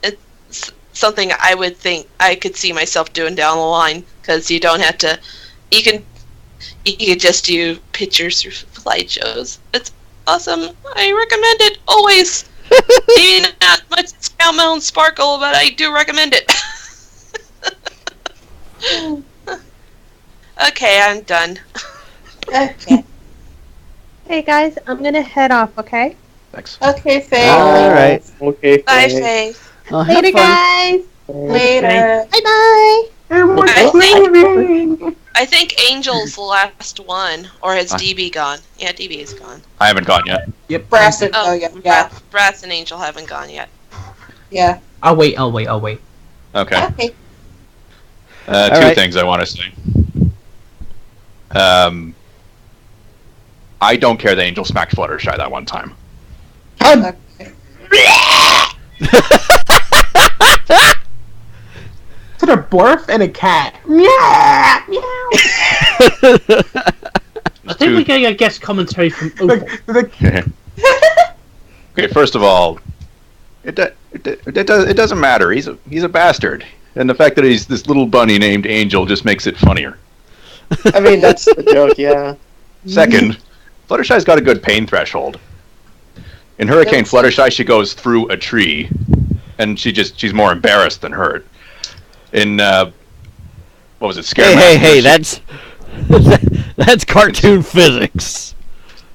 It's something I would think I could see myself doing down the line, because you don't have to. You can just do pictures through slideshows. It's awesome. I recommend it always. Maybe not much as Count Mountain Sparkle, but I do recommend it. Okay, I'm done. Okay. Hey guys, I'm gonna head off, okay? Thanks. Okay, Faith. All right. Okay. Bye, Faith. Well, have Later, fun. guys. Later. Bye bye. I think Angel's the last one, or has DB gone? Yeah, DB is gone. I haven't gone yet. Yep. Brass and yeah. Brass and Angel haven't gone yet. Yeah. I'll wait. Okay. Okay. Two right. things I want to say. I don't care that Angel smacked Fluttershy that one time. Okay. Put her barf and a cat. Meow, meow. I think we're getting a guest commentary from Opal. Okay, first of all, it doesn't matter. He's a bastard, and the fact that he's this little bunny named Angel just makes it funnier. I mean, that's the joke, yeah. Second, Fluttershy's got a good pain threshold. In Hurricane Fluttershy, she goes through a tree, and she's more embarrassed than hurt. In what was it? Scaremaster. Hey, that's cartoon physics.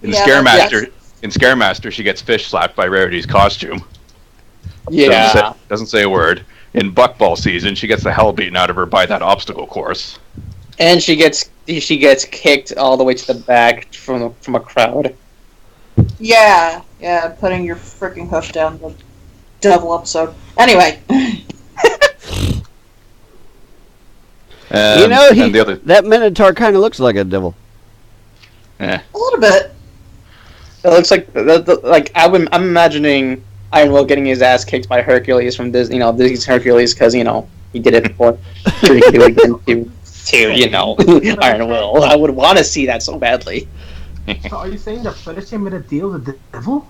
In Scaremaster, she gets fish slapped by Rarity's costume. Yeah. Doesn't say a word. In Buckball season, she gets the hell beaten out of her by that obstacle course. And she gets kicked all the way to the back from a crowd. Yeah, putting your freaking hoof down the devil episode. Anyway. That Minotaur kind of looks like a devil. Eh. A little bit. It looks like I'm imagining Iron Will getting his ass kicked by Hercules from Disney, Disney's Hercules, because he did it before. to Iron Will. I would want to see that so badly. So are you saying that Fluttershy made a deal with the devil?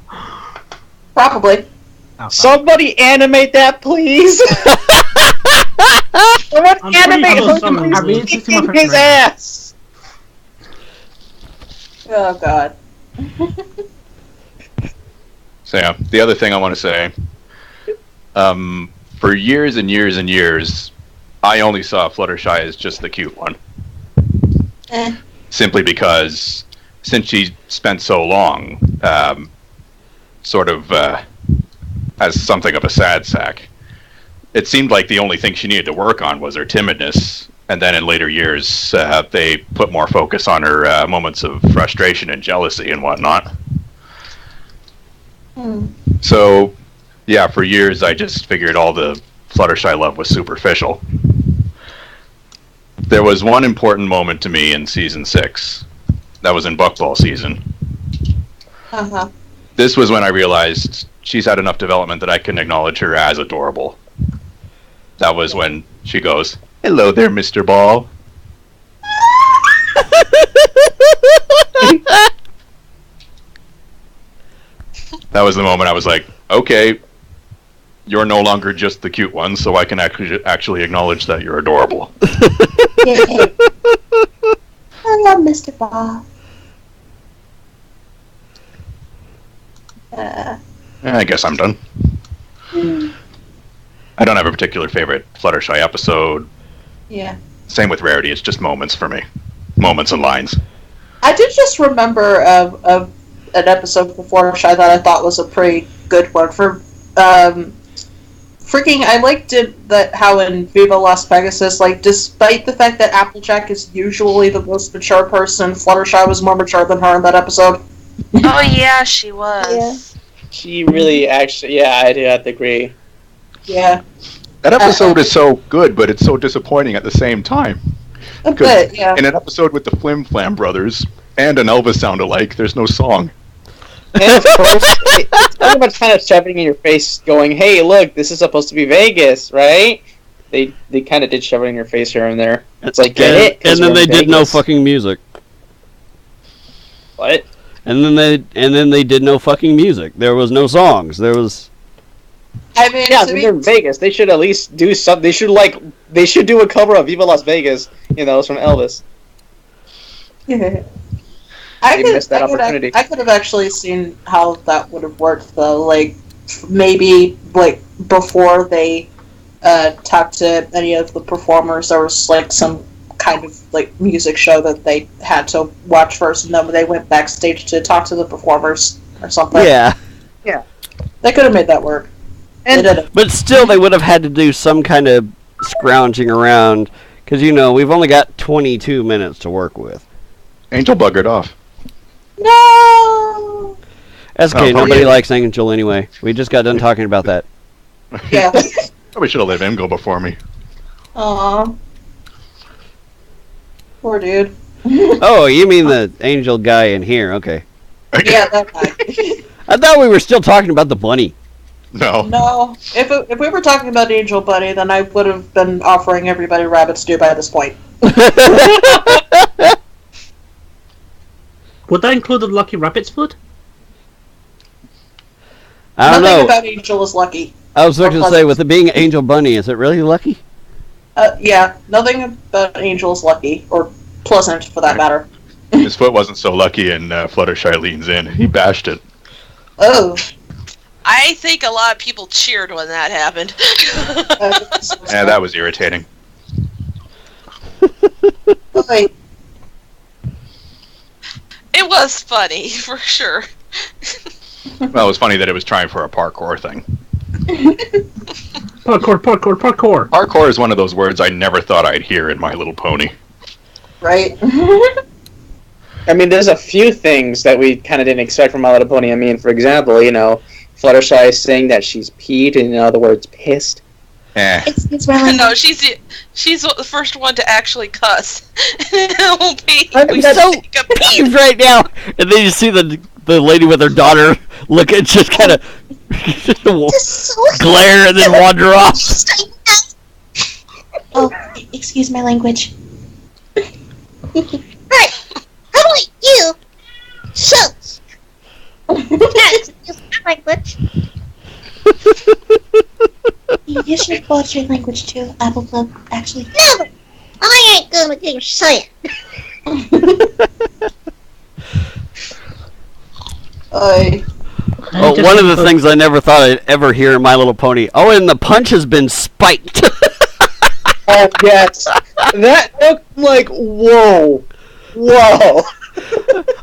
Probably. Somebody animate that, please. Someone animate Hercules kicking his ass. Oh God. So yeah, the other thing I want to say, for years and years and years, I only saw Fluttershy as just the cute one. Simply because, since she spent so long, as something of a sad sack, it seemed like the only thing she needed to work on was her timidness. And then in later years, they put more focus on her moments of frustration and jealousy and whatnot. So, yeah, for years I just figured all the Fluttershy love was superficial. There was one important moment to me in season 6. That was in Buckball season. Uh-huh. This was when I realized she's had enough development that I can acknowledge her as adorable. That was when she goes, "Hello there, Mr. Ball." That was the moment I was like, okay, you're no longer just the cute one, so I can actually acknowledge that you're adorable. Yeah. I love Mr. Bob. I guess I'm done. I don't have a particular favorite Fluttershy episode. Yeah. Same with Rarity, it's just moments for me. Moments and lines. I did just remember of an episode before Shy that I thought was a pretty good one. I liked it that how in Viva Las Pegasus, despite the fact that Applejack is usually the most mature person, Fluttershy was more mature than her in that episode. Oh yeah, she was. Yeah. She really actually, I do have to agree. Yeah. That episode is so good, but it's so disappointing at the same time. A bit, yeah. In an episode with the Flim Flam brothers and an Elvis sound-alike, there's no song. And of course, it's pretty much kind of shoving in your face, going, "Hey, look, this is supposed to be Vegas, right?" They kind of did shove it in your face here and there. It's like, get it? And then they did no fucking music. What? And then they did no fucking music. There was no songs. There was. I mean, they're in Vegas. They should at least do something. They should do a cover of Viva Las Vegas. It's from Elvis. I missed that opportunity. I could have actually seen how that would have worked, though. Maybe before they talked to any of the performers, there was some kind of music show that they had to watch first, and then they went backstage to talk to the performers or something. Yeah. They could have made that work. But still, they would have had to do some kind of scrounging around, because we've only got 22 minutes to work with. Angel buggered off. No. That's okay. Nobody likes Angel anyway. We just got done talking about that. Yeah. Probably should have let him go before me. Aww. Poor dude. Oh, you mean the Angel guy in here? Okay. Yeah, that guy. I thought we were still talking about the bunny. No. No. If we were talking about Angel Bunny, then I would have been offering everybody rabbit stew by this point. Would that include the Lucky Rabbit's food? I don't Nothing know. about Angel is lucky. I was looking to say, pleasant. with it being Angel Bunny, is it really lucky? Yeah, nothing about Angel is lucky, or pleasant for that matter. His foot wasn't so lucky, and Fluttershy leans in. He bashed it. Oh. I think a lot of people cheered when that happened. Yeah, that was irritating. Okay. It was funny, for sure. Well, it was funny that it was trying for a parkour thing. Parkour, parkour, parkour. Parkour is one of those words I never thought I'd hear in My Little Pony. Right. I mean, there's a few things that we kind of didn't expect from My Little Pony. I mean, for example, Fluttershy is saying that she's peed, and in other words, pissed. It's really No, she's the first one to actually cuss. I'm so peeved right now. And then you see the lady with her daughter look at just kind of glare and then wander off. Oh, excuse my language. Right. How about you? Shush. Excuse my language. You should watch your language too, Apple Club, actually. No! I ain't gonna do say it. Well, one of the things I never thought I'd ever hear in My Little Pony. Oh, and the punch has been spiked. Oh, yes. That looked like, whoa. Whoa.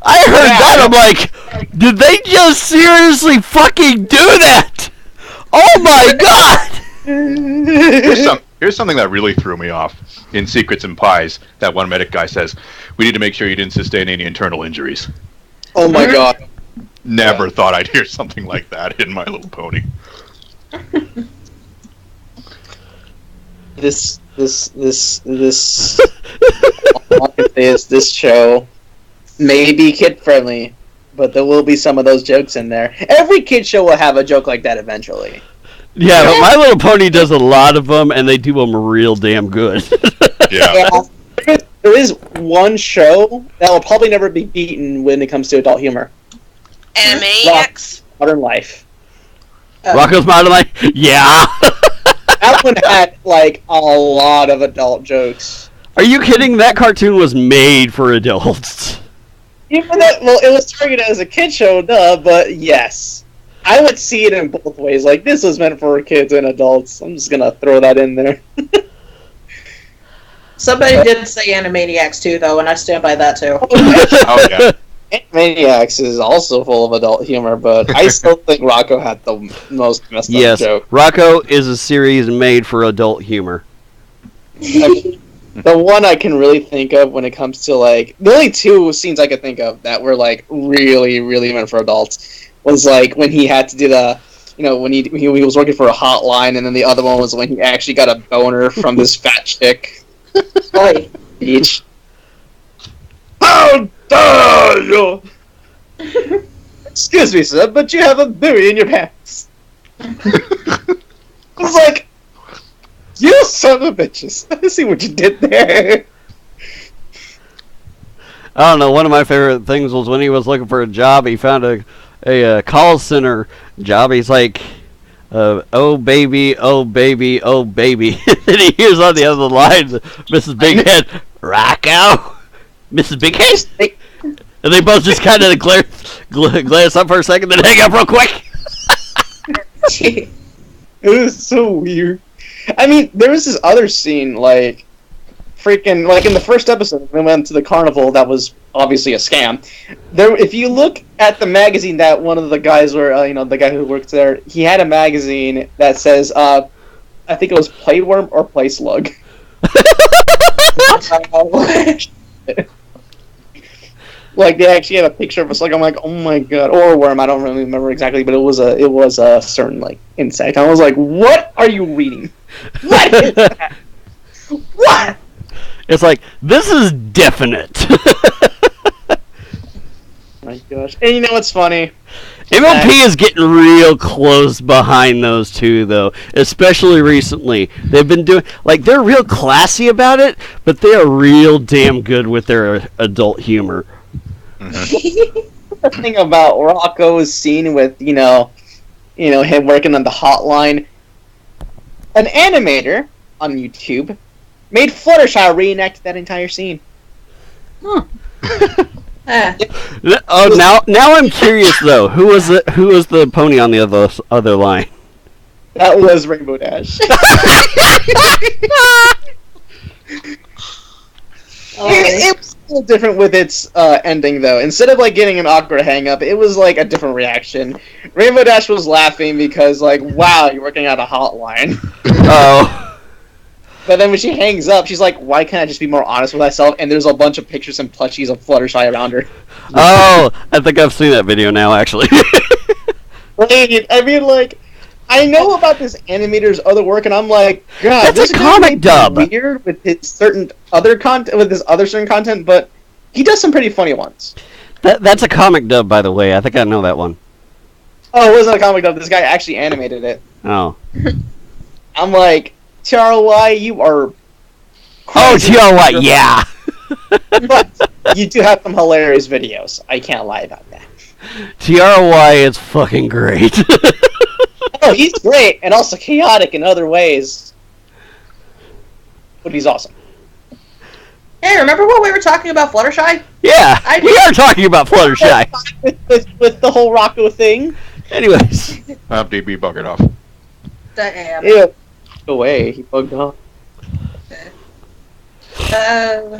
I heard that. I'm like, did they just seriously fucking do that? Oh my god! Here's something that really threw me off. In Secrets and Pies, that one medic guy says, "We need to make sure you didn't sustain any internal injuries." Oh my god. Never thought I'd hear something like that in My Little Pony. This all I can say is this show may be kid friendly, but there will be some of those jokes in there. Every kid show will have a joke like that eventually. Yeah, but My Little Pony does a lot of them, and they do them real damn good. Yeah. There is one show that will probably never be beaten when it comes to adult humor. Animaniacs? Modern Life. Rocco's Modern Life? Yeah! That one had, like, a lot of adult jokes. Are you kidding? That cartoon was made for adults. Even that, well, it was targeted as a kid show, duh, but yes. I would see it in both ways. Like, this was meant for kids and adults. I'm just gonna throw that in there. Somebody did say Animaniacs too, though, and I stand by that too. Oh, yeah. Animaniacs is also full of adult humor, but I still think Rocco had the most messed up joke. Rocco is a series made for adult humor. The one I can really think of when it comes to, like, the only two scenes I could think of that were, like, really, really meant for adults was, like, when he had to do the, when he was working for a hotline, and then the other one was when he actually got a boner from this fat chick. Boy. Beach. How dare you! Excuse me, sir, but you have a buoy in your pants. It's like, you son of a bitches. I see what you did there. I don't know, one of my favorite things was when he was looking for a job, he found a call center job. He's like, oh baby, oh baby, oh baby. And he hears on the other line, Mrs. Bighead, Rocco, Mrs. Bighead? And they both just kind of glance up for a second, then hang up real quick. It was so weird. I mean, there was this other scene, like, freaking, like, in the first episode, we went to the carnival that was obviously a scam. There, if you look at the magazine that one of the guys were, the guy who works there, he had a magazine that says, I think it was Playworm or Play Slug. Like, they actually had a picture of a slug. I'm like, oh my god, or a worm. I don't really remember exactly, but it was a certain, like, insect. I was like, what are you reading? What is that? What? It's like, this is definite. My gosh. And you know what's funny? MLP is getting real close behind those two, though. Especially recently, they've been doing they're real classy about it, but they are real damn good with their adult humor. The thing about Rocco's scene with him working on the hotline, an animator on YouTube made Fluttershy reenact that entire scene. Oh, now I'm curious though. Who was the pony on the other line? That was Rainbow Dash. It was a little different with its ending, though. Instead of getting an awkward hang-up, it was a different reaction. Rainbow Dash was laughing because, wow, you're working out a hotline. Oh. But then when she hangs up, she's like, why can't I just be more honest with myself? And there's a bunch of pictures and plushies of Fluttershy around her. Oh, I think I've seen that video now, actually. I mean, I know about this animator's other work, and I'm like, God, that's this a comic dub. Weird with his certain other content, but he does some pretty funny ones. That's a comic dub, by the way. I think I know that one. Oh, it wasn't a comic dub. This guy actually animated it. Oh. I'm like, TRY, you are. Crazy. Oh, TRY, yeah. But you do have some hilarious videos. I can't lie about that. TRY is fucking great. Oh, he's great, and also chaotic in other ways. But he's awesome. Hey, remember what we were talking about Fluttershy? Yeah, we are talking about Fluttershy. With the whole Rocco thing. Anyways. DB buggered off. Damn. Ew. Go away, he bugged off.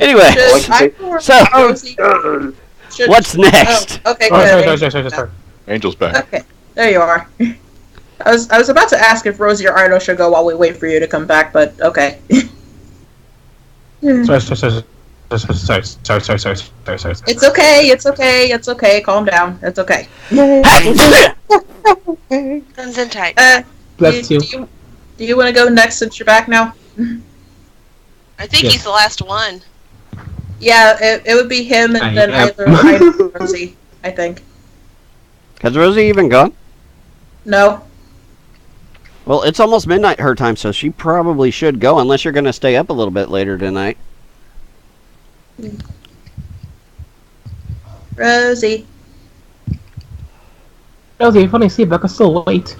Anyway, what's next? Oh, okay, sorry. Angel's back. Okay, there you are. I was about to ask if Rosie or Arno should go while we wait for you to come back, but okay. Sorry. It's okay. Calm down. It's okay. Guns in tight. Bless you. Do you want to go next since you're back now? I think he's the last one. Yeah, it would be him and then either Arno or Rosie, I think. Has Rosie even gone? No. Well, it's almost midnight her time, so she probably should go, unless you're going to stay up a little bit later tonight. Rosie. Rosie, if I sleep, I can still wait.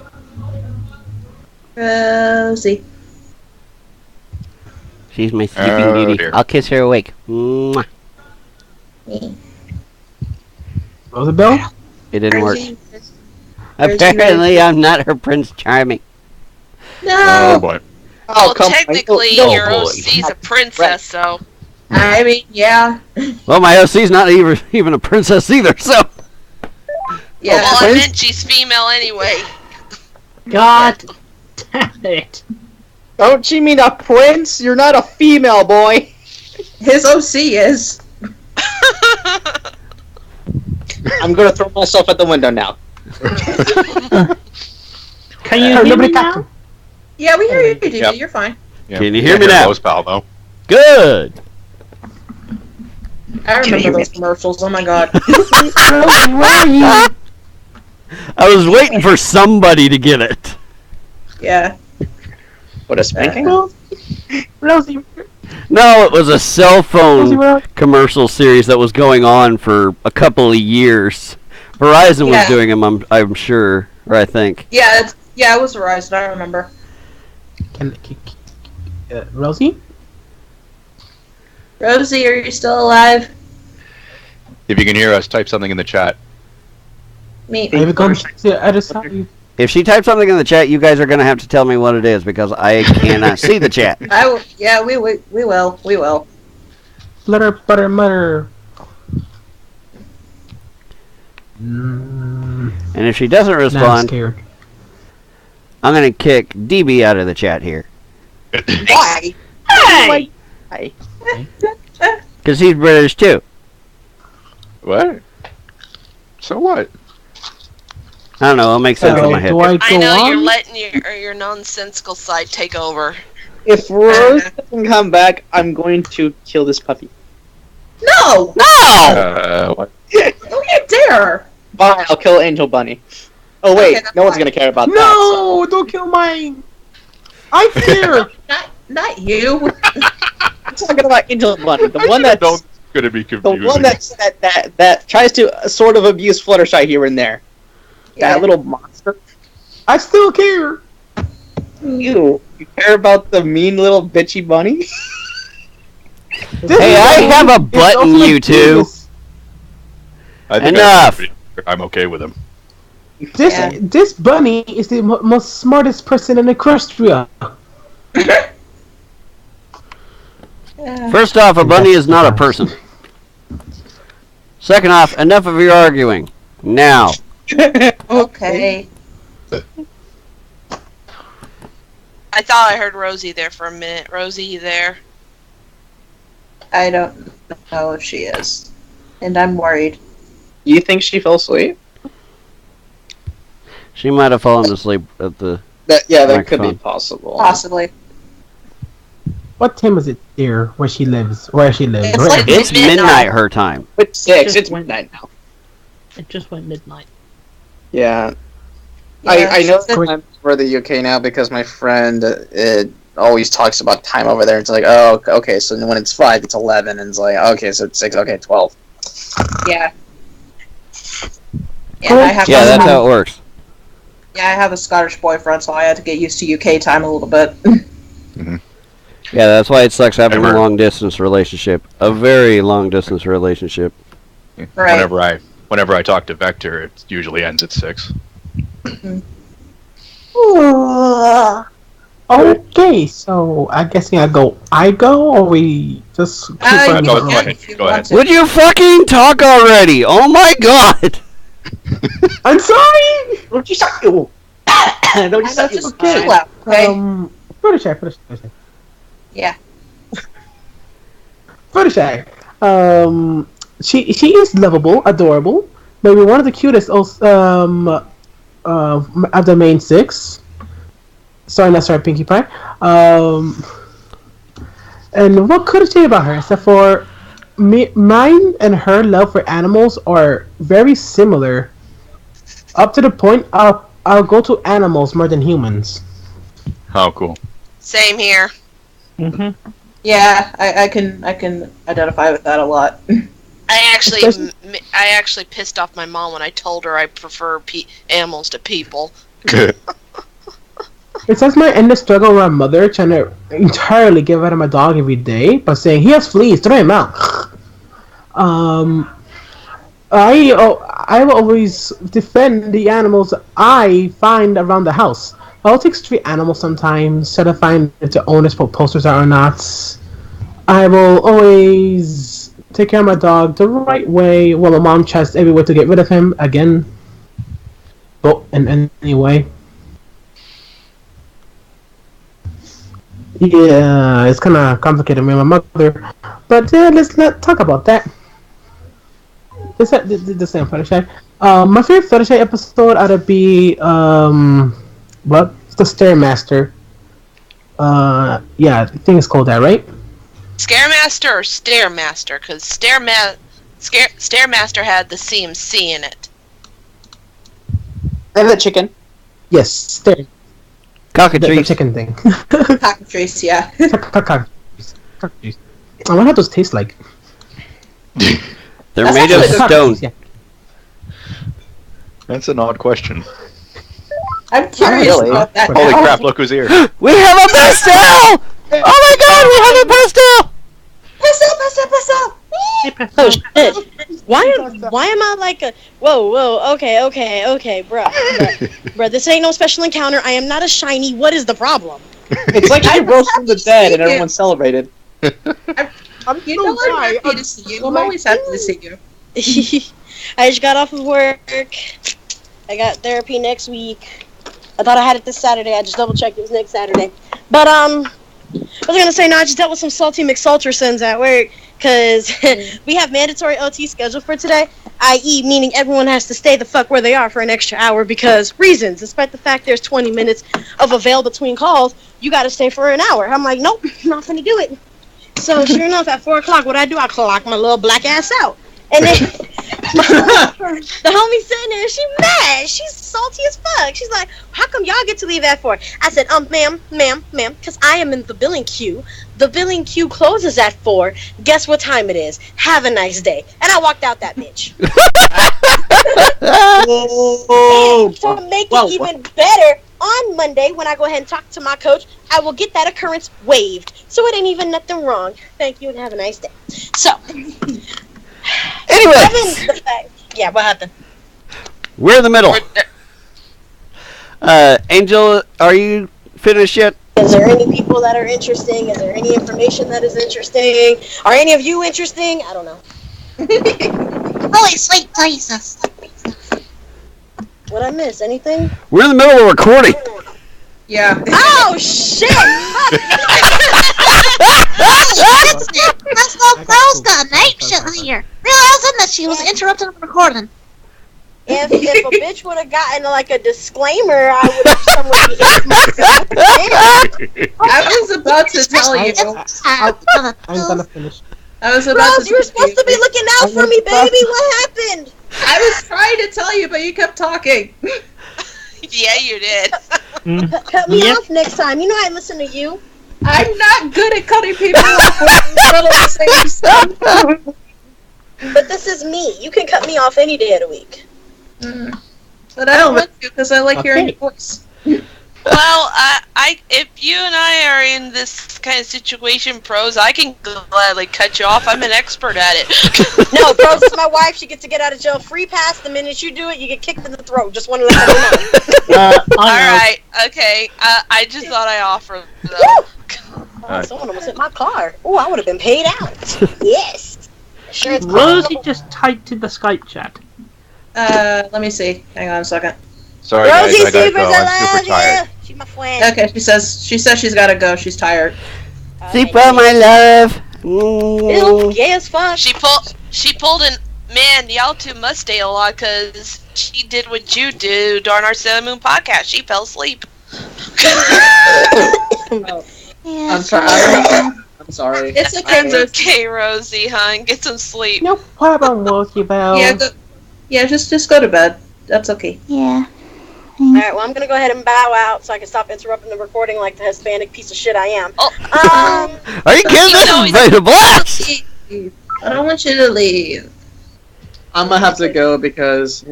Rosie. She's my sleeping beauty. Dear. I'll kiss her awake. Mwah. Rosie Bell? It didn't work. Rosie. Apparently, I'm not her Prince Charming. No. Oh boy. Well, come on. technically, No, your boy. OC's a princess, so. I mean, yeah. Well, my OC's not even a princess either, so. Yeah. Well, I meant she's female anyway. God damn it. Don't you mean a prince? You're not a female, boy. His OC is. I'm gonna throw myself at the window now. Can you hear me now? Yeah, we hear you, DJ. Yep. You're fine. Yeah, Can you hear me now? Lois, pal, though. Good. I remember those commercials. Oh my god. I was waiting for somebody to get it. Yeah. What a spanking? Rosie, No, it was a cell phone commercial series that was going on for a couple of years. Verizon was Yeah. doing them, I'm sure, or I think. Yeah, it was Verizon. I remember. Rosie? Rosie, are you still alive? If you can hear us, type something in the chat. Me. Are you going to I just saw you. If she types something in the chat, you guys are going to have to tell me what it is because I cannot see the chat. Yeah, we will. Flutter, butter, mutter. And if she doesn't Now I'm respond, scared. I'm going to kick DB out of the chat here. Why? Hey! Because he's British too. What? So what? I don't know, it'll make sense in my head. Do I go I know on? you're letting your nonsensical side take over. If Rose doesn't come back, I'm going to kill this puppy. No! No! What? Don't you dare! Fine, I'll kill Angel Bunny. Oh wait, Okay, no one's gonna care about that. No, don't kill mine. I fear. Not you. I'm talking about Angel Bunny, the one that's going to be the confusing. one that tries to sort of abuse Fluttershy here and there. Yeah. That little monster. I still care. You care about the mean little bitchy bunny? Hey, I have a button, you two. I think Enough. I'm okay with him. This bunny is the most smartest person in Equestria. First off, a bunny is not a person. Second off, enough of your arguing. Now. Okay. I thought I heard Rosie there for a minute. Rosie, you there? I don't know if she is, and I'm worried. You think she fell asleep? She might have fallen asleep at the That could be microphone. possible. Possibly. What time is it there where she lives? It's Right. like It's midnight her time. It's 6. It's midnight now. It just went midnight. Yeah. Yeah, I know she said- I'm for the UK now because my friend always talks about time over there. It's like, oh, okay, so when it's 5, it's 11, and it's like, okay, so it's 6, okay, 12. Yeah. Yeah, I have Yeah, that's how it works. I have a Scottish boyfriend, so I had to get used to UK time a little bit. Yeah, that's why it sucks having a Whenever- long distance relationship. A very long distance relationship. Right. Whenever I talk to Vector, it usually ends at 6. Okay, so I guess I go, or we just keep running Go around? ahead. Go ahead. Would you fucking talk already? Oh my god! I'm sorry! Don't you suck you? Don't you suck you? Just Okay. chill out, okay? Fluttershy. Yeah. Fluttershy. She is lovable, adorable, maybe one of the cutest of the main 6. Sorry, Pinkie Pie. And what could I say about her? Except for mine and her love for animals are very similar. Up to the point I'll go to animals more than humans. Oh, cool. Same here. Mm-hmm. Yeah, I can identify with that a lot. I actually pissed off my mom when I told her I prefer animals to people. Besides my endless struggle with my mother trying to entirely give out of my dog every day, but saying he has fleas, throw him out. I will always defend the animals I find around the house. I'll take street animals sometimes, try to find if the owners put posters out or not. I will always take care of my dog the right way while my mom tries every way to get rid of him again. But in any way. Yeah, it's kind of complicated with my mother. But let's not talk about that. The same Fluttershy. My favorite Fluttershy episode ought to be what? The Stairmaster. Yeah, I think it's called that, right? Scaremaster or Stairmaster? Because Stairmaster had the CMC in it. And the chicken. Yes, Stair. Cockatrice. The chicken thing. Cockatrice, yeah. Cockatrice. I wonder how those taste like. They're That's made of actually- stone. Yeah. That's an odd question. I'm curious really? about that. Holy now. crap, look who's here. We have a pastel! Oh my god, we have a pastel! Pastel. Oh shit! Why am I like a whoa? Okay, bruh. This ain't no special encounter. I am not a shiny. What is the problem? It's like she rose from the dead and everyone celebrated. You know I'm happy to see you. I'm always happy to see you. I just got off of work. I got therapy next week. I thought I had it this Saturday. I just double checked it was next Saturday. But I was gonna say, no, I just dealt with some salty McSaltersons at work, because we have mandatory OT scheduled for today, i.e. meaning everyone has to stay the fuck where they are for an extra hour because reasons. Despite the fact there's 20 minutes of avail between calls, you gotta stay for an hour. I'm like, nope, not gonna do it. So sure enough, at 4 o'clock, what I do, I clock my little black ass out. And then The homie sitting there, she mad. She's salty as fuck. She's like, how come y'all get to leave at 4? I said, ma'am, because I am in the billing queue. The billing queue closes at 4. Guess what time it is? Have a nice day. And I walked out that bitch. And to make it even better, on Monday, when I go ahead and talk to my coach, I will get that occurrence waived. So it ain't even nothing wrong. Thank you and have a nice day. So, Anyway, yeah, what happened? we're in the middle. Angel, are you finished yet? Is there any people that are interesting? Is there any information that is interesting? Are any of you interesting? I don't know. Holy sweet Jesus. What I miss? Anything? We're in the middle of recording. Yeah. Oh shit! This little girl's got an ape shit here. Realizing that she was interrupting the recording. If a bitch would have gotten like a disclaimer, I would have somewhere I was about to tell you. I'm gonna finish. I was about Rose, to you were supposed to be looking out for me, baby. What happened? I was trying to tell you, but you kept talking. Yeah, you did. Cut me off next time. You know I listen to you. I'm not good at cutting people off when in the middle of saying stuff. But this is me. You can cut me off any day of the week. But I don't want to because I like hearing your voice. Well, if you and I are in this kind of situation, pros, I can gladly cut you off. I'm an expert at it. No, pros is my wife. She gets to get out of jail free pass. The minute you do it, you get kicked in the throat. Just want to let you know. Alright, okay. I just thought I offered, though. Oh, someone almost hit my car. Oh, I would have been paid out. Yes. Insurance Rosie just typed in the Skype chat. Let me see. Hang on a second. Sorry, Rosie, guys, I gotta Sievers, go. I'm super tired. She's my friend. Okay, she says she's gotta go. She's tired. Sleep well, my love. Ew, gay as fuck. She pulled an, man, y'all two must stay a lot, because she did what you do during our Sailor Moon podcast. She fell asleep. I'm sorry. I'm sorry. It's okay, It's okay, Rosie, hon. Get some sleep. No problem, Rosie Bell. Yeah, just go to bed. That's okay. Yeah. Alright, well, I'm gonna go ahead and bow out so I can stop interrupting the recording like the Hispanic piece of shit I am. Are you kidding? This is a blast. I don't want you to leave. I'm gonna have to go because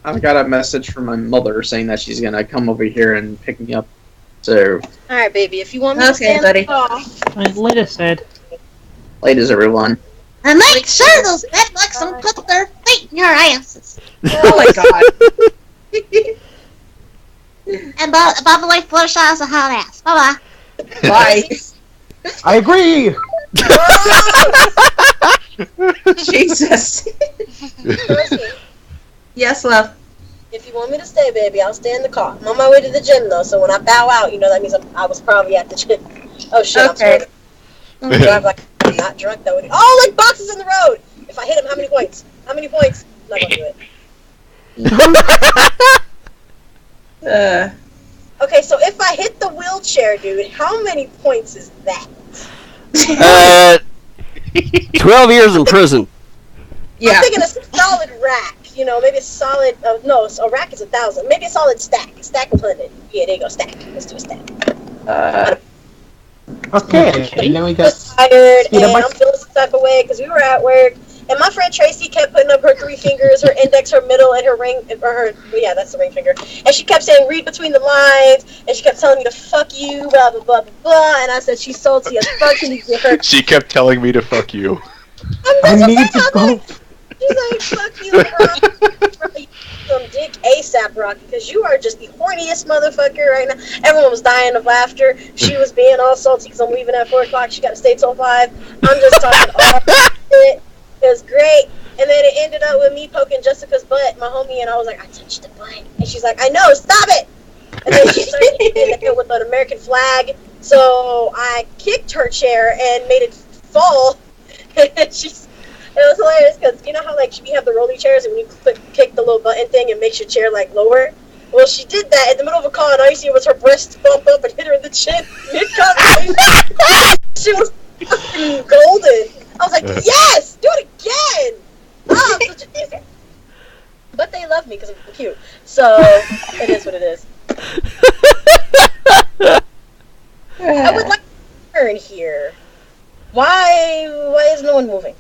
I've got a message from my mother saying that she's gonna come over here and pick me up. So. Alright, baby, if you want me to stand buddy. As Lita said. Ladies, everyone. And make sure those bedbugs don't put their feet in your asses. Oh my god. And by the way, Fluttershy has a hot ass. Bye-bye. Bye. I agree. Jesus. Rosie, Yes, love. if you want me to stay, baby, I'll stay in the car. I'm on my way to the gym, though, so when I bow out, you know that means I was probably at the gym. Oh, shit, Okay. I'm sorry. Drive like I'm not drunk, though. Oh, like boxes in the road! If I hit him, how many points? How many points? I'm not gonna do it. Okay, so if I hit the wheelchair, dude, how many points is that? 12 years in prison. Yeah. I'm thinking a solid rack. You know, maybe a solid. No, a rack is 1,000. Maybe a solid stack. Stack of 100. Yeah, there you go. Stack. Let's do a stack. Okay, and then we got Tired, speed and up I'm feeling some type of way because we were at work, and my friend Tracy kept putting up her 3 fingers, her index, her middle, and her ring, or her, yeah, that's the ring finger, and she kept saying, read between the lines, and she kept telling me to fuck you, blah, blah, blah, blah, blah, and I said, she's salty as fuck, can you get her? She kept telling me to fuck you. I need to go. She's like, fuck you, bro. Some dick ASAP, Rocky, because you are just the horniest motherfucker right now. Everyone was dying of laughter. She was being all salty because I'm leaving at 4 o'clock. She got to stay till 5. I'm just talking all shit. It was great. And then it ended up with me poking Jessica's butt, my homie, and I was like, I touched the butt. And she's like, I know, stop it. And then she started getting there with an American flag. So I kicked her chair and made it fall. And it was hilarious because you know how like we have the rolly chairs and when you kick the little button thing it makes your chair like lower? Well, she did that in the middle of a call and all you see was her breast bump up and hit her in the chin mid-conversation. She was fucking golden. I was like, yes! Do it again! Oh, I'm me because I'm cute. So it is what it is. I would like to turn here. Why is no one moving?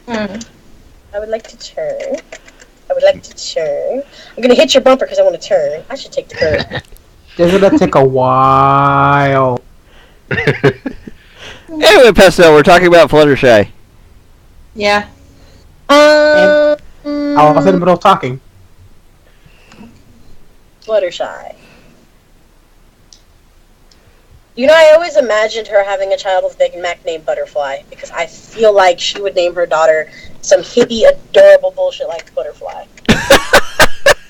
I would like to turn. I'm gonna hit your bumper because I want to turn. I should take the curve. This is gonna take a while. Anyway, Pastel, we're talking about Fluttershy. Yeah. I was in the middle of talking. Fluttershy. You know, I always imagined her having a child with Big Mac named Butterfly because I feel like she would name her daughter some hippie, adorable bullshit like Butterfly.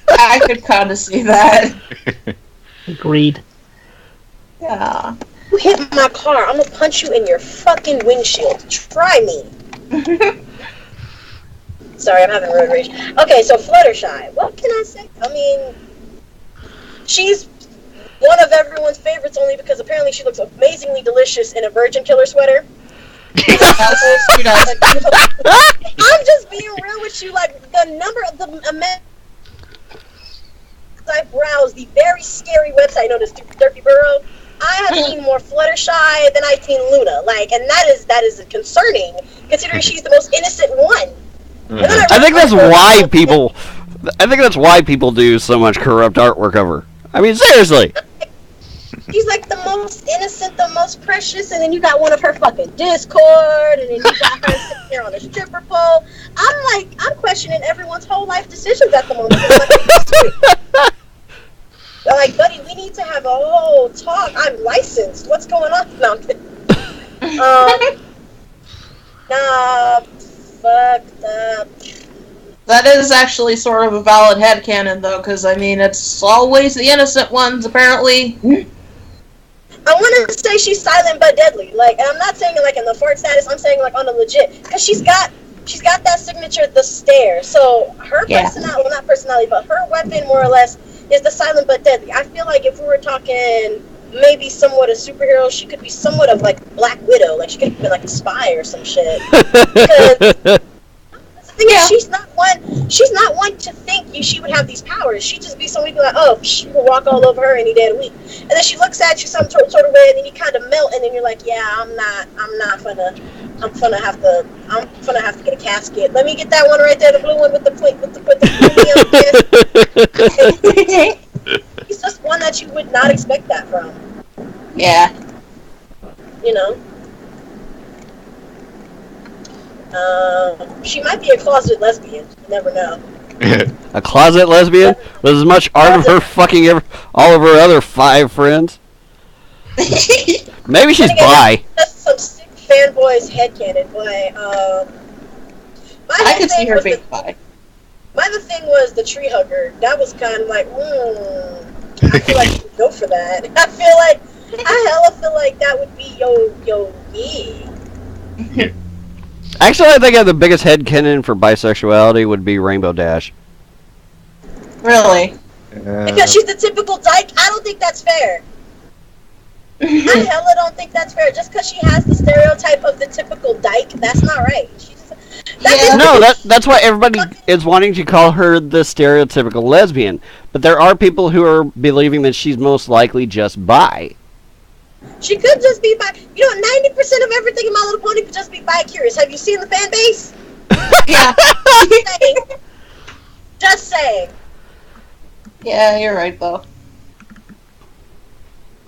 I could kind of see that. Agreed. Yeah. You hit my car, I'm gonna punch you in your fucking windshield. Try me. Sorry, I'm having road rage. Okay, so Fluttershy. What can I say? I mean, she's one of everyone's favorites only because apparently she looks amazingly delicious in a Virgin Killer sweater. I'm just being real with you. Like, the number of the amount I browsed the very scary website known as Dirty Burrow, I have seen more Fluttershy than I've seen Luna. Like, and that is concerning, considering she's the most innocent one. I think that's why people. I think that's why people do so much corrupt artwork of her. I mean, seriously. She's like the most innocent, the most precious, and then you got one of her fucking Discord, and then you got her sitting there on a stripper pole. I'm questioning everyone's whole life decisions at the moment. Like, buddy, we need to have a whole talk. I'm licensed. What's going on? No, I'm kidding. Nah, fucked up. That is actually sort of a valid headcanon, though, because, I mean, it's always the innocent ones, apparently. I want to say she's silent but deadly. Like, and I'm not saying it like in the fart status. I'm saying like on the legit, because she's got that signature, the stare. So her personality, well, not personality, but her weapon more or less is the silent but deadly. I feel like if we were talking maybe somewhat a superhero, she could be somewhat of like Black Widow. Like she could be like a spy or some shit. Because the thing is, she's not one to think she would have these powers. She'd just be someone who'd be like, oh, she will walk all over her any day of the week. And then she looks at you some sort of way, and then you kind of melt, and then you're like, yeah, I'm gonna have to get a casket. Let me get that one right there, the blue one with the He's just one that you would not expect that from. Yeah. You know. She might be a closeted lesbian. You never know. A closet lesbian with as much art of her fucking all of her other 5 friends. Maybe she's bi. That's some sick fanboy's headcanon, but I could see her being bi. My other thing was the tree hugger. That was kind of like, I feel like you could go for that. I hella feel like that would be me. Actually, I think the biggest headcanon for bisexuality would be Rainbow Dash. Really? Because she's the typical dyke? I don't think that's fair. I hella don't think that's fair. Just because she has the stereotype of the typical dyke, that's not right. That's why everybody is wanting to call her the stereotypical lesbian. But there are people who are believing that she's most likely just bi. She could just be bi. You know, 90% of everything in My Little Pony could just be bi-curious. Have you seen the fan base? Yeah. Just saying. Yeah, you're right, though.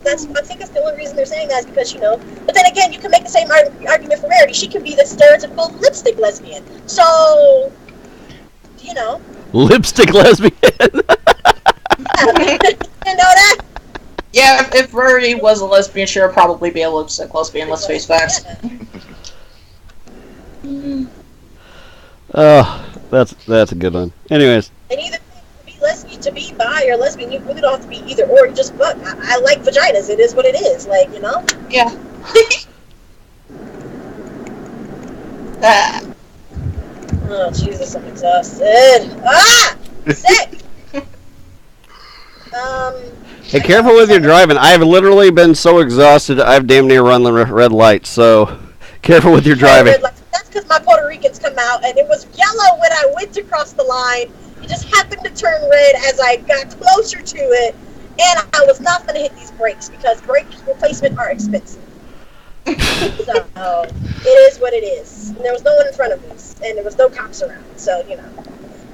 I think that's the only reason they're saying that is because, you know. But then again, you can make the same argument for Rarity. She can be the stereotypical lipstick lesbian. So, you know. Lipstick lesbian? You know that? Yeah, if Rarity was a lesbian, she would probably be a lipstick lesbian, let's face facts. Oh, that's a good one. Anyways. And either to be bi or lesbian, you really don't have to be either or. You just fuck. I like vaginas. It is what it is. Like, you know? Yeah. Oh, Jesus, I'm exhausted. Ah! Sick! Hey, careful with your driving. I have literally been so exhausted, I've damn near run the red light, so careful with your driving. That's because my Puerto Ricans come out, and it was yellow when I went to cross the line. You just happened to turn red as I got closer to it, and I was not going to hit these brakes because brake replacement are expensive. So, it is what it is. And there was no one in front of us, and there was no cops around, so, you know.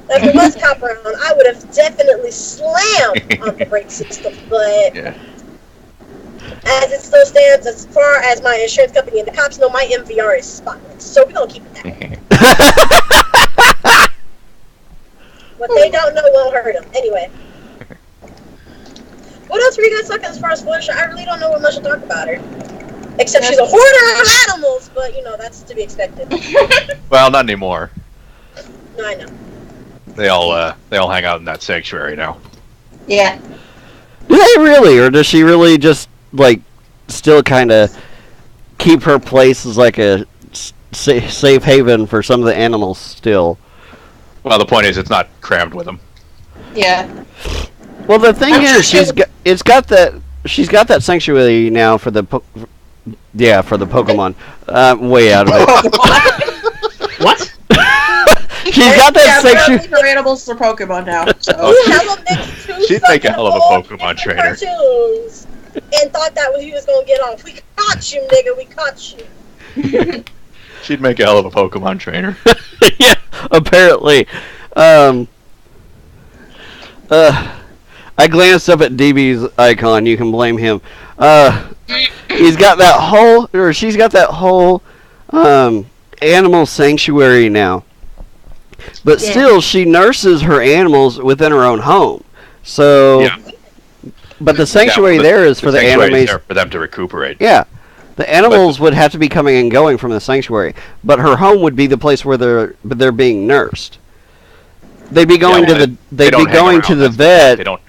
If there was cop around, I would have definitely slammed on the brake system, but as it still stands, as far as my insurance company and the cops know, my MVR is spotless, so we're going to keep it that way. What they don't know won't hurt them. Anyway. What else were you guys talking as far as Fluttershy? I really don't know what much to talk about her. Except she's a hoarder of animals, but, you know, that's to be expected. Well, not anymore. No, I know. They all hang out in that sanctuary now. Yeah. Do they really, or does she really just like still kind of keep her place as like a safe haven for some of the animals still? Well, the point is, it's not crammed with them. Yeah. Well, the thing is, she's got that sanctuary now for the for the Pokemon. Way out of it. What? She's got that sanctuary. For animals for Pokemon now. So. She'd make a hell of a Pokemon trainer. Cartoons and thought that was he was gonna get off. We caught you, nigga. We caught you. She'd make a hell of a Pokemon trainer. Yeah, apparently. I glanced up at DB's icon. You can blame him. He's got that whole, or she's got that whole animal sanctuary now. But still, she nurses her animals within her own home. So, but the sanctuary there is for the animals. There for them to recuperate. Yeah, the animals would have to be coming and going from the sanctuary, but her home would be the place where they're being nursed. They'd be going to the vet. They don't.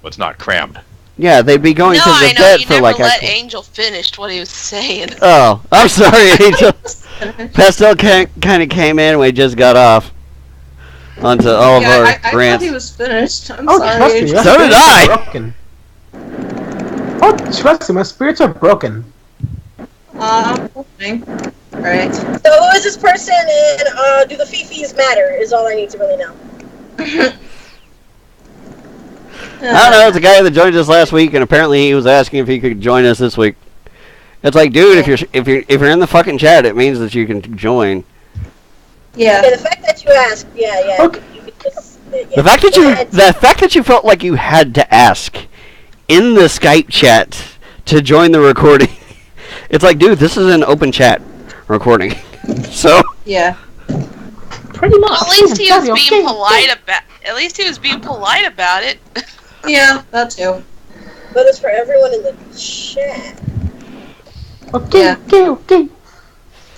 It's not crammed. Yeah, they'd be going to the vet for like. No, I know. You never let Angel finish what he was saying. Oh, I'm sorry, Angel. Pastel kind of came in and we just got off onto all of our I rants. thought he was finished. I'm Trust sorry. me, So did I. Broken. Oh, trust me, my spirits are broken. Right. So who is this person, and do the Fifis matter? Is all I need to really know. I don't know. It's a guy that joined us last week, and apparently he was asking if he could join us this week. It's like, dude, if you're in the fucking chat, it means that you can join. Yeah. Okay, the fact that you asked, yeah. Okay. You could just, The fact that you felt like you had to ask in the Skype chat to join the recording. It's like, dude, this is an open chat recording. So. Yeah. Pretty much. At least he was being polite about. At least he was being polite about it. Yeah, that too. But it's for everyone in the chat. Okay.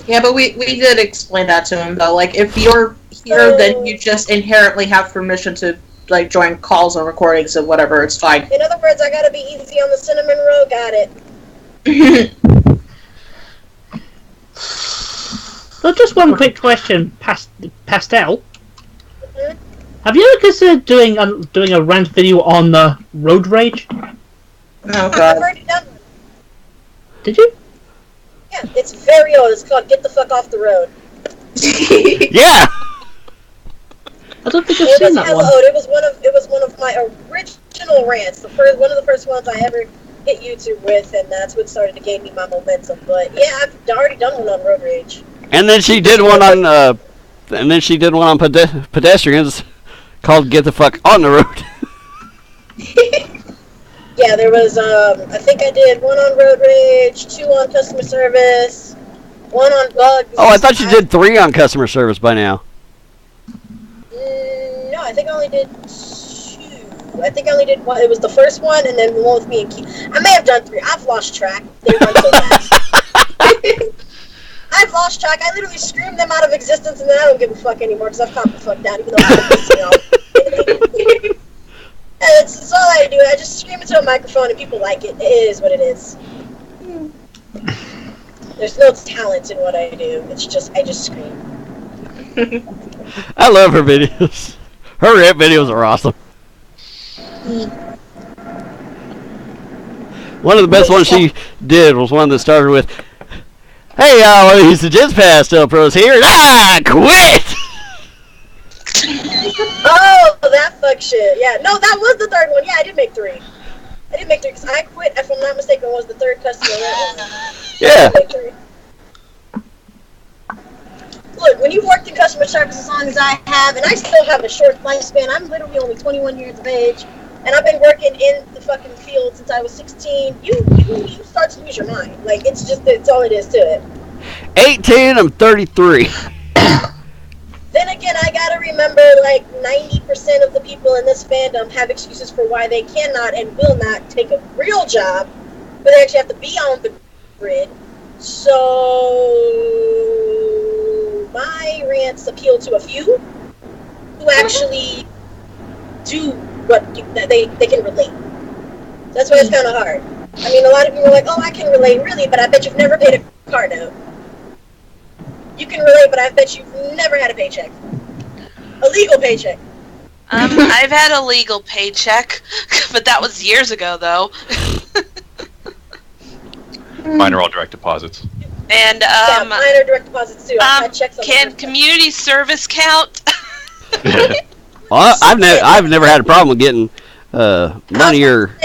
Yeah, but we did explain that to him though. Like, if you're here, then you just inherently have permission to like join calls or recordings and whatever. It's fine. In other words, I gotta be easy on the cinnamon roll. Got it. So just one quick question, Pastel. Mm-hmm. Have you ever considered doing a rant video on road rage? Oh I've god. already done one. Did you? Yeah, it's very old. It's called "Get the Fuck Off the Road." Yeah. I don't think I've It seen was that hella one. old. It was one of my original rants. One of the first ones I ever hit YouTube with, and that's what started to gain me my momentum. But yeah, I've already done one on road rage. And then she did one on pedestrians called "Get the Fuck on the Road." Yeah, there was, I think I did one on road rage, 2 on customer service, 1 on bugs. Oh, I thought you did 3 on customer service by now. No, I think I only did 2. I think I only did 1. It was the first one, and then the one with me and Keith. I may have done 3. I've lost track. They run so fast. I've lost track. I literally screamed them out of existence, and then I don't give a fuck anymore, because I've calmed the fuck down, even though I'm pissing off. It's all I do. I just scream into a microphone and people like it. It is what it is. There's no talent in what I do. It's just, I just scream. I love her videos. Her rant videos are awesome. One of the best ones she did was one that started with, "Hey y'all, he's the Jizz Pastel Pros here, and I quit!" Oh, that fuck shit. Yeah, no, that was the third one. Yeah, I did make 3. I did make 3 because I quit, if I'm not mistaken, was the third customer. Yeah. Look, when you've worked in customer service as long as I have, and I still have a short lifespan, I'm literally only 21 years of age, and I've been working in the fucking field since I was 16, you start to lose your mind. Like, it's all it is to it. 18, I'm 33. Then again, I gotta remember, like, 90% of the people in this fandom have excuses for why they cannot and will not take a real job, but they actually have to be on the grid. So, my rants appeal to a few who actually do what they can relate. That's why it's kind of hard. I mean, a lot of people are like, oh, I can relate, really, but I bet you've never paid a car note. You can relate, but I bet you've never had a paycheck. A legal paycheck. I've had a legal paycheck, but that was years ago, though. Mine are all direct deposits. And yeah, mine are direct deposits too. I've had checks on can community service count? Well, I've never had a problem with getting money or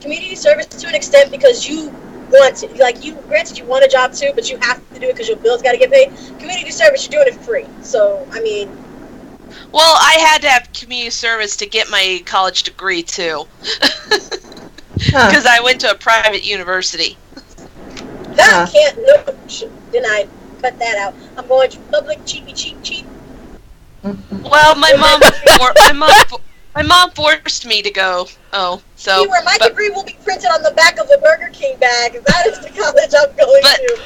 community service to an extent because you want to, like, granted you want a job too, but you have to do it because your bills got to get paid. Community service, you're doing it for free. So I mean, well, I had to have community service to get my college degree too, because I went to a private university. That can't. No, then I cut that out. I'm going to public, cheap. Well, my mom forced me to go. Oh, so. See, where my degree will be printed on the back of a Burger King bag. That is the college I'm going to.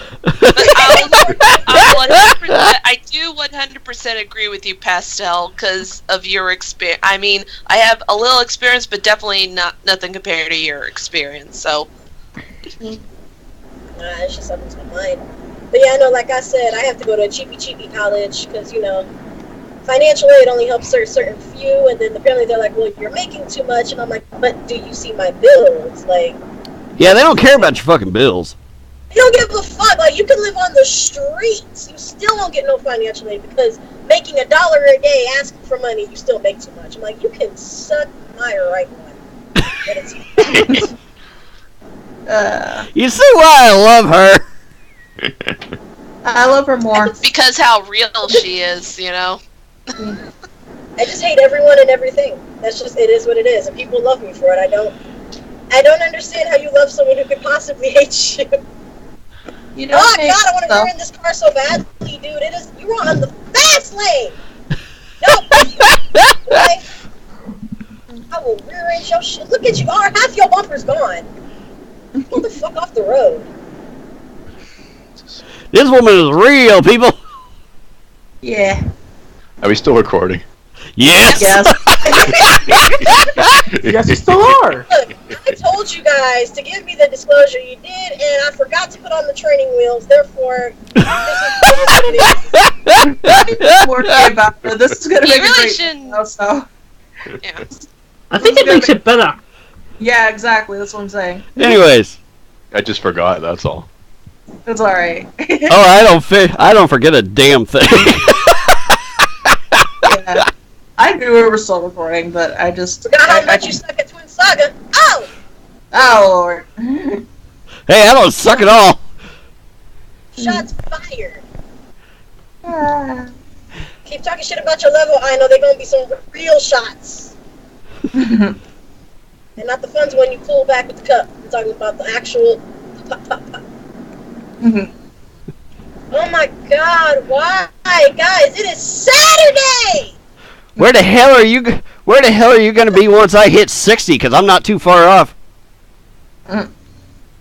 I do 100% agree with you, Pastel, because of your experience. I mean, I have a little experience, but definitely nothing compared to your experience. So. It's just something to my mind. But yeah, no, like I said, I have to go to a cheapy college because, you know, financial aid only helps certain few, and then apparently they're like, well, you're making too much, and I'm like, but do you see my bills? Like, yeah, they don't care about your fucking bills. They don't give a fuck. Like, you can live on the streets, you still won't get no financial aid because making $1 a day asking for money, you still make too much. I'm like, you can suck my right one. But it's you see why I love her? I love her more. Because how real she is, you know? I just hate everyone and everything. That's just, it is what it is. And people love me for it. I don't understand how you love someone who could possibly hate you. You know, oh God, I want to ruin this car so badly, dude. You were on the fast lane. No. Okay. I will rear-end your shit. Look at you. Half your bumper's gone. Pull the fuck off the road. This woman is real, people. Yeah. Are we still recording? Yes. Yes. Yes, you still are. Look, I told you guys to give me the disclosure. You did, and I forgot to put on the training wheels. Therefore, this is worry about it. This is gonna make really a great also. Yeah. I think it makes it better. Yeah, exactly. That's what I'm saying. Anyways, I just forgot. That's all. It's alright. Oh, I don't forget a damn thing. Yeah. I knew we were still recording, but I just forgot how much you suck at Twin Saga. Oh! Oh, Lord. Hey, I don't suck at all. Shots fired. Keep talking shit about your level. I know they're gonna be some real shots. And not the fun when you pull back with the cup. I'm talking about the actual pop. Oh my God! Why, guys? It is Saturday. Where the hell are you going to be once I hit 60? Because I'm not too far off. I'm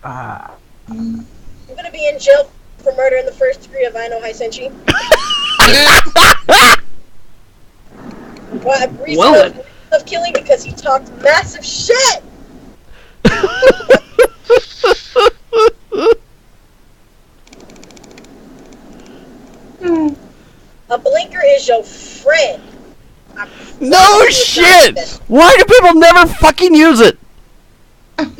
gonna be in jail for murder in the first degree of Ino Haisenshi. Reason of killing because he talked massive shit. A blinker is your friend. No shit! Why do people never fucking use it?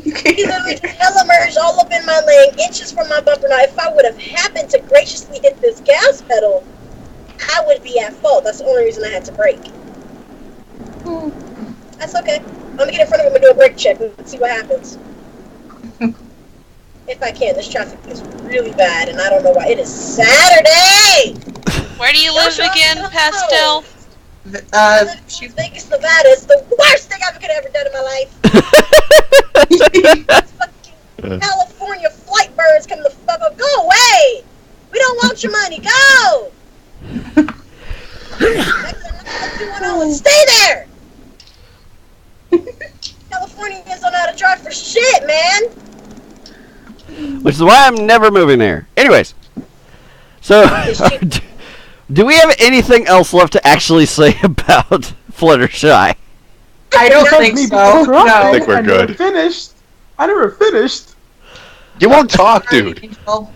He literally just hella merged all up in my lane, inches from my bumper. Now, if I would have happened to graciously hit this gas pedal, I would be at fault. That's the only reason I had to brake. That's okay. I'm gonna get in front of him and do a brake check and see what happens. If I can. This traffic is really bad, and I don't know why. It is Saturday! Where do you live again, Pastel? Vegas, Nevada is the worst thing I could have ever done in my life. Fucking California flight birds come the fuck up. Go away! We don't want your money. Go! Stay there! Californians don't know how to drive for shit, man! Which is why I'm never moving there. Anyways. So, do we have anything else left to actually say about Fluttershy? I don't think so. No. I think we're good. I never finished. You won't talk, dude. I'm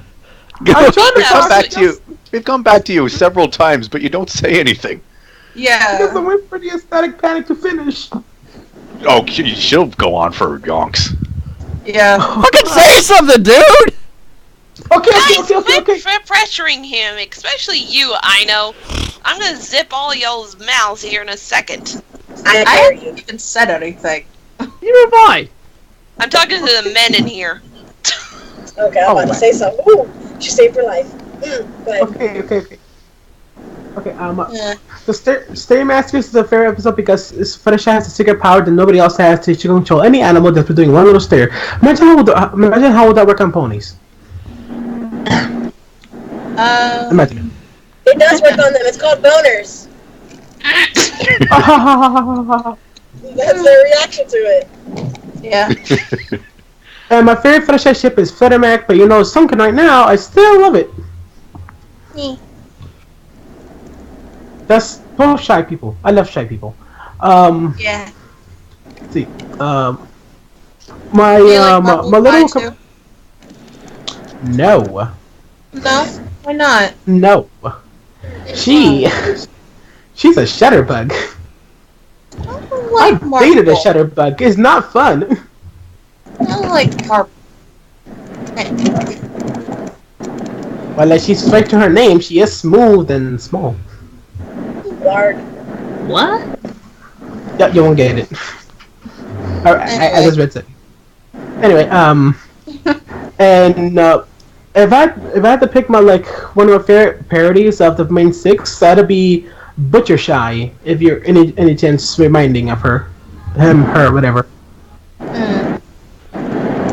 trying to come back to you. We've come back to you several times, but you don't say anything. Yeah. Because I went for the ecstatic panic to finish. Oh, she'll go on for yonks. Yeah. Fucking say something, dude! Okay. Quit pressuring him, especially you, I know. I'm gonna zip all y'all's mouths here in a second. I haven't even said anything. Neither have I. I'm talking to the men in here. Okay, I'm about to say something. Ooh, she saved her life. Go ahead. Okay. The Stairmaster is a fair episode because Fluttershy has a secret power that nobody else has to control any animal that's doing one little stair. Imagine how would that work on ponies? Imagine. It does work on them. It's called boners. That's their reaction to it. Yeah. And my favorite Fluttershy ship is Fluttermac, but it's sunken right now. I still love it. That's both shy people. I love shy people. Yeah. Let's see. My little. No. No. Why not? No. She's a shutterbug. Like I dated a shutterbug. It's not fun. I don't like Marble. Well, like she's straight to her name, she is smooth and small. Lard. What? Yeah, you won't get it. I just read it. Anyway, and if I had to pick one of my favorite parodies of the main six, that'd be Butchershy. If you're any chance reminding of her, whatever.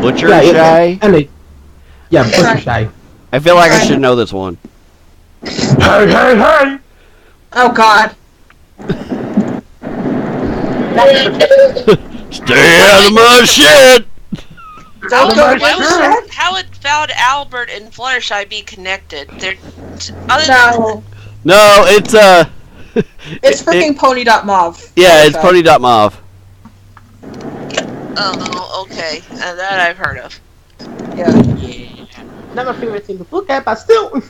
Butchershy? Butchershy. I feel like I should know this one. Hey! Oh God. Stay out of my shit! How would Found Albert and Fluttershy be connected? They're No, it's It's freaking Pony.mov. Yeah, it's Pony.mov. Oh, okay. That I've heard of. Yeah. Not my favorite thing to look at, but still.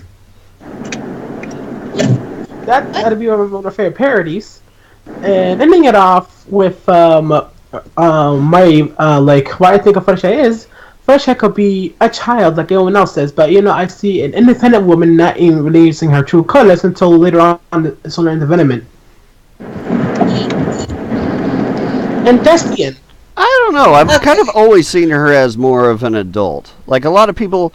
That'd be one of my favorite parodies. And ending it off with my what I think of Fluttershy is. Fluttershy could be a child like everyone else says, but I see an independent woman not even releasing her true colors until later on in her development. And that's the end. I don't know. I've kind of always seen her as more of an adult. Like a lot of people,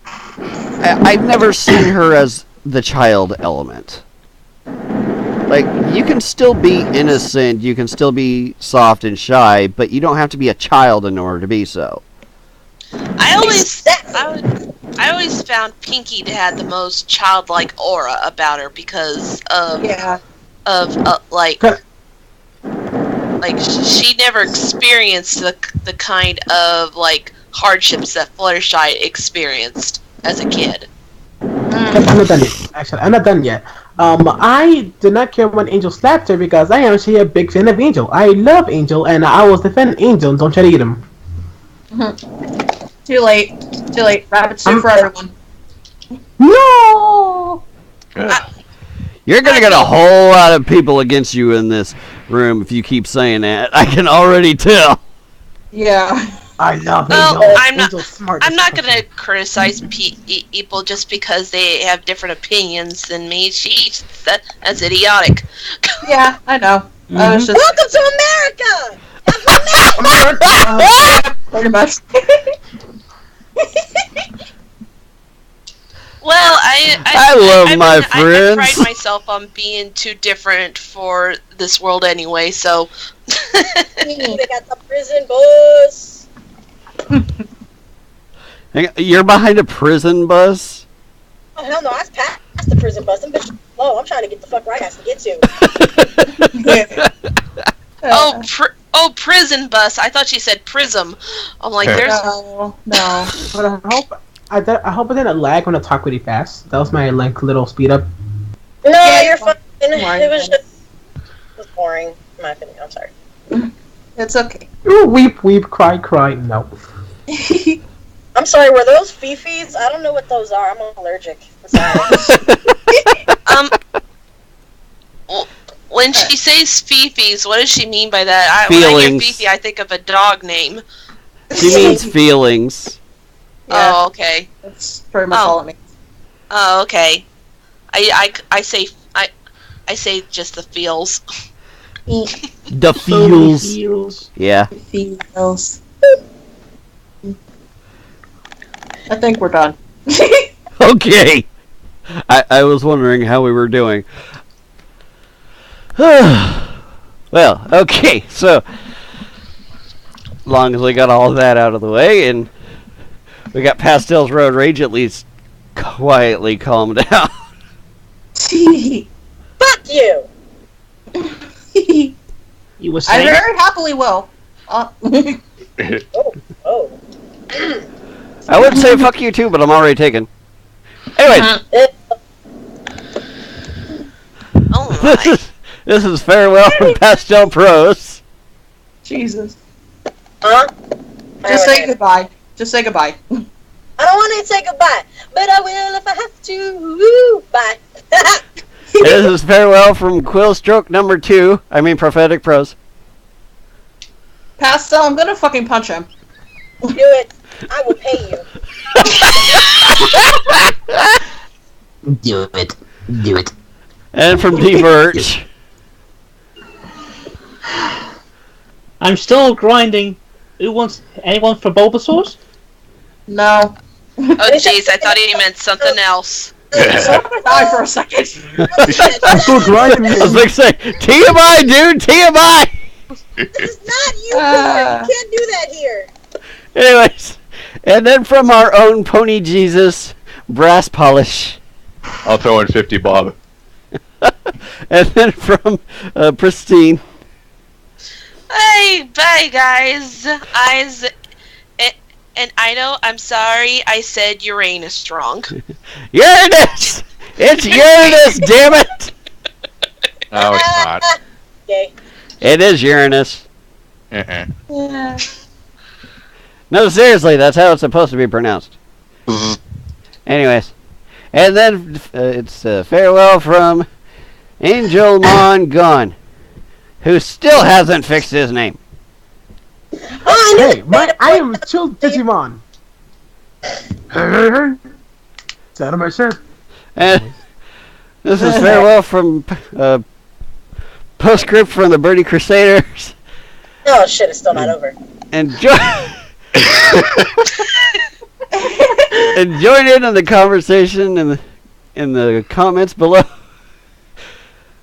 I've never seen her as the child element. Like, you can still be innocent, you can still be soft and shy, but you don't have to be a child in order to be so. I always found Pinky to have the most childlike aura about her because of she never experienced the kind of hardships that Fluttershy experienced as a kid. I'm not done yet. Actually, I'm not done yet. I did not care when Angel slapped her because I am actually a big fan of Angel. I love Angel, and I will defend Angel. Don't try to eat him. Too late. Rabbit soup for everyone. No! You're gonna get a whole lot of people against you in this room if you keep saying that. I can already tell. Yeah. I love Angel. Well, I'm not gonna criticize people just because they have different opinions than me. That's idiotic. Yeah, I know. I was just Welcome to America! pretty much. Well, I love my I friends. pride myself on being too different for this world anyway, so. They got the prison bus. You're behind a prison bus? Oh, hell no, I was past the prison bus. Them bitches low. I'm trying to get the fuck where I have to get to. Prison bus. I thought she said prism. I'm like, there's... No. But I hope I didn't lag when I talk really fast. That was my little speed up. No, Yeah, you're fine. fine. It was boring, in my opinion. I'm sorry. It's okay. Ooh, weep, weep, cry, cry. No. I'm sorry, were those fifis? I don't know what those are. I'm allergic. Sorry. When she says fifis, what does she mean by that? When I hear Feelings. fifi, I think of a dog name. She means feelings. Yeah. Oh, okay. That's pretty much all it means. Oh, okay. I say just the feels. The feels. Yeah. Feels. I think we're done. Okay. I was wondering how we were doing. Well, okay, so long as we got all that out of the way and we got Pastel's road rage at least quietly calmed down. Fuck you! You were I saying? very happily will. Oh. I would say fuck you too, but I'm already taken. Anyways, Oh my. this is farewell from Pastel Pros. Jesus. Huh? Just say goodbye. Just say goodbye. I don't want to say goodbye, but I will if I have to. Woo, bye. This is farewell from Quill Stroke number 2. I mean Prophetic Pros. Pastel, I'm gonna fucking punch him. Do it. I will pay you. Do it. Do it. And from D Birch. I'm still grinding. Anyone for Bulbasaurs? No. Oh jeez, I thought he meant something else. Die for a second. I'm still grinding. I was like, say, TMI, dude, TMI! This is not you. You can't do that here. Anyways, and then from our own Pony Jesus, Brass Polish. I'll throw in 50 bob. And then from Pristine. Hey, bye guys. And I know, I'm sorry I said Uranus wrong. Uranus! It's Uranus, damn it! No, it's not. Okay. It is Uranus. Uh-uh. Yeah. No, seriously, that's how it's supposed to be pronounced. Anyways, and then it's farewell from Angel Mon Gun, who still hasn't fixed his name. Hey, I am Chill Digimon. Hey. Set on my shirt. And this is farewell from postscript from the Birdie Crusaders. Oh shit, it's still not over. And join in on the conversation in the comments below.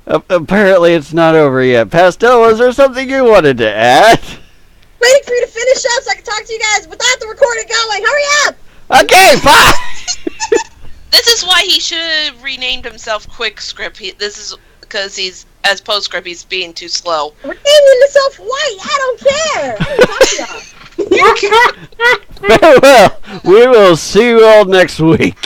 Apparently it's not over yet. Pastel, was there something you wanted to add? Waiting for you to finish up so I can talk to you guys without the recording going. Hurry up! Okay, fine! This is why he should have renamed himself Quick Script. This is because he's, as Postscript, he's being too slow. Renaming yourself White. I don't care. I don't talk to y'all. Farewell. We will see you all next week.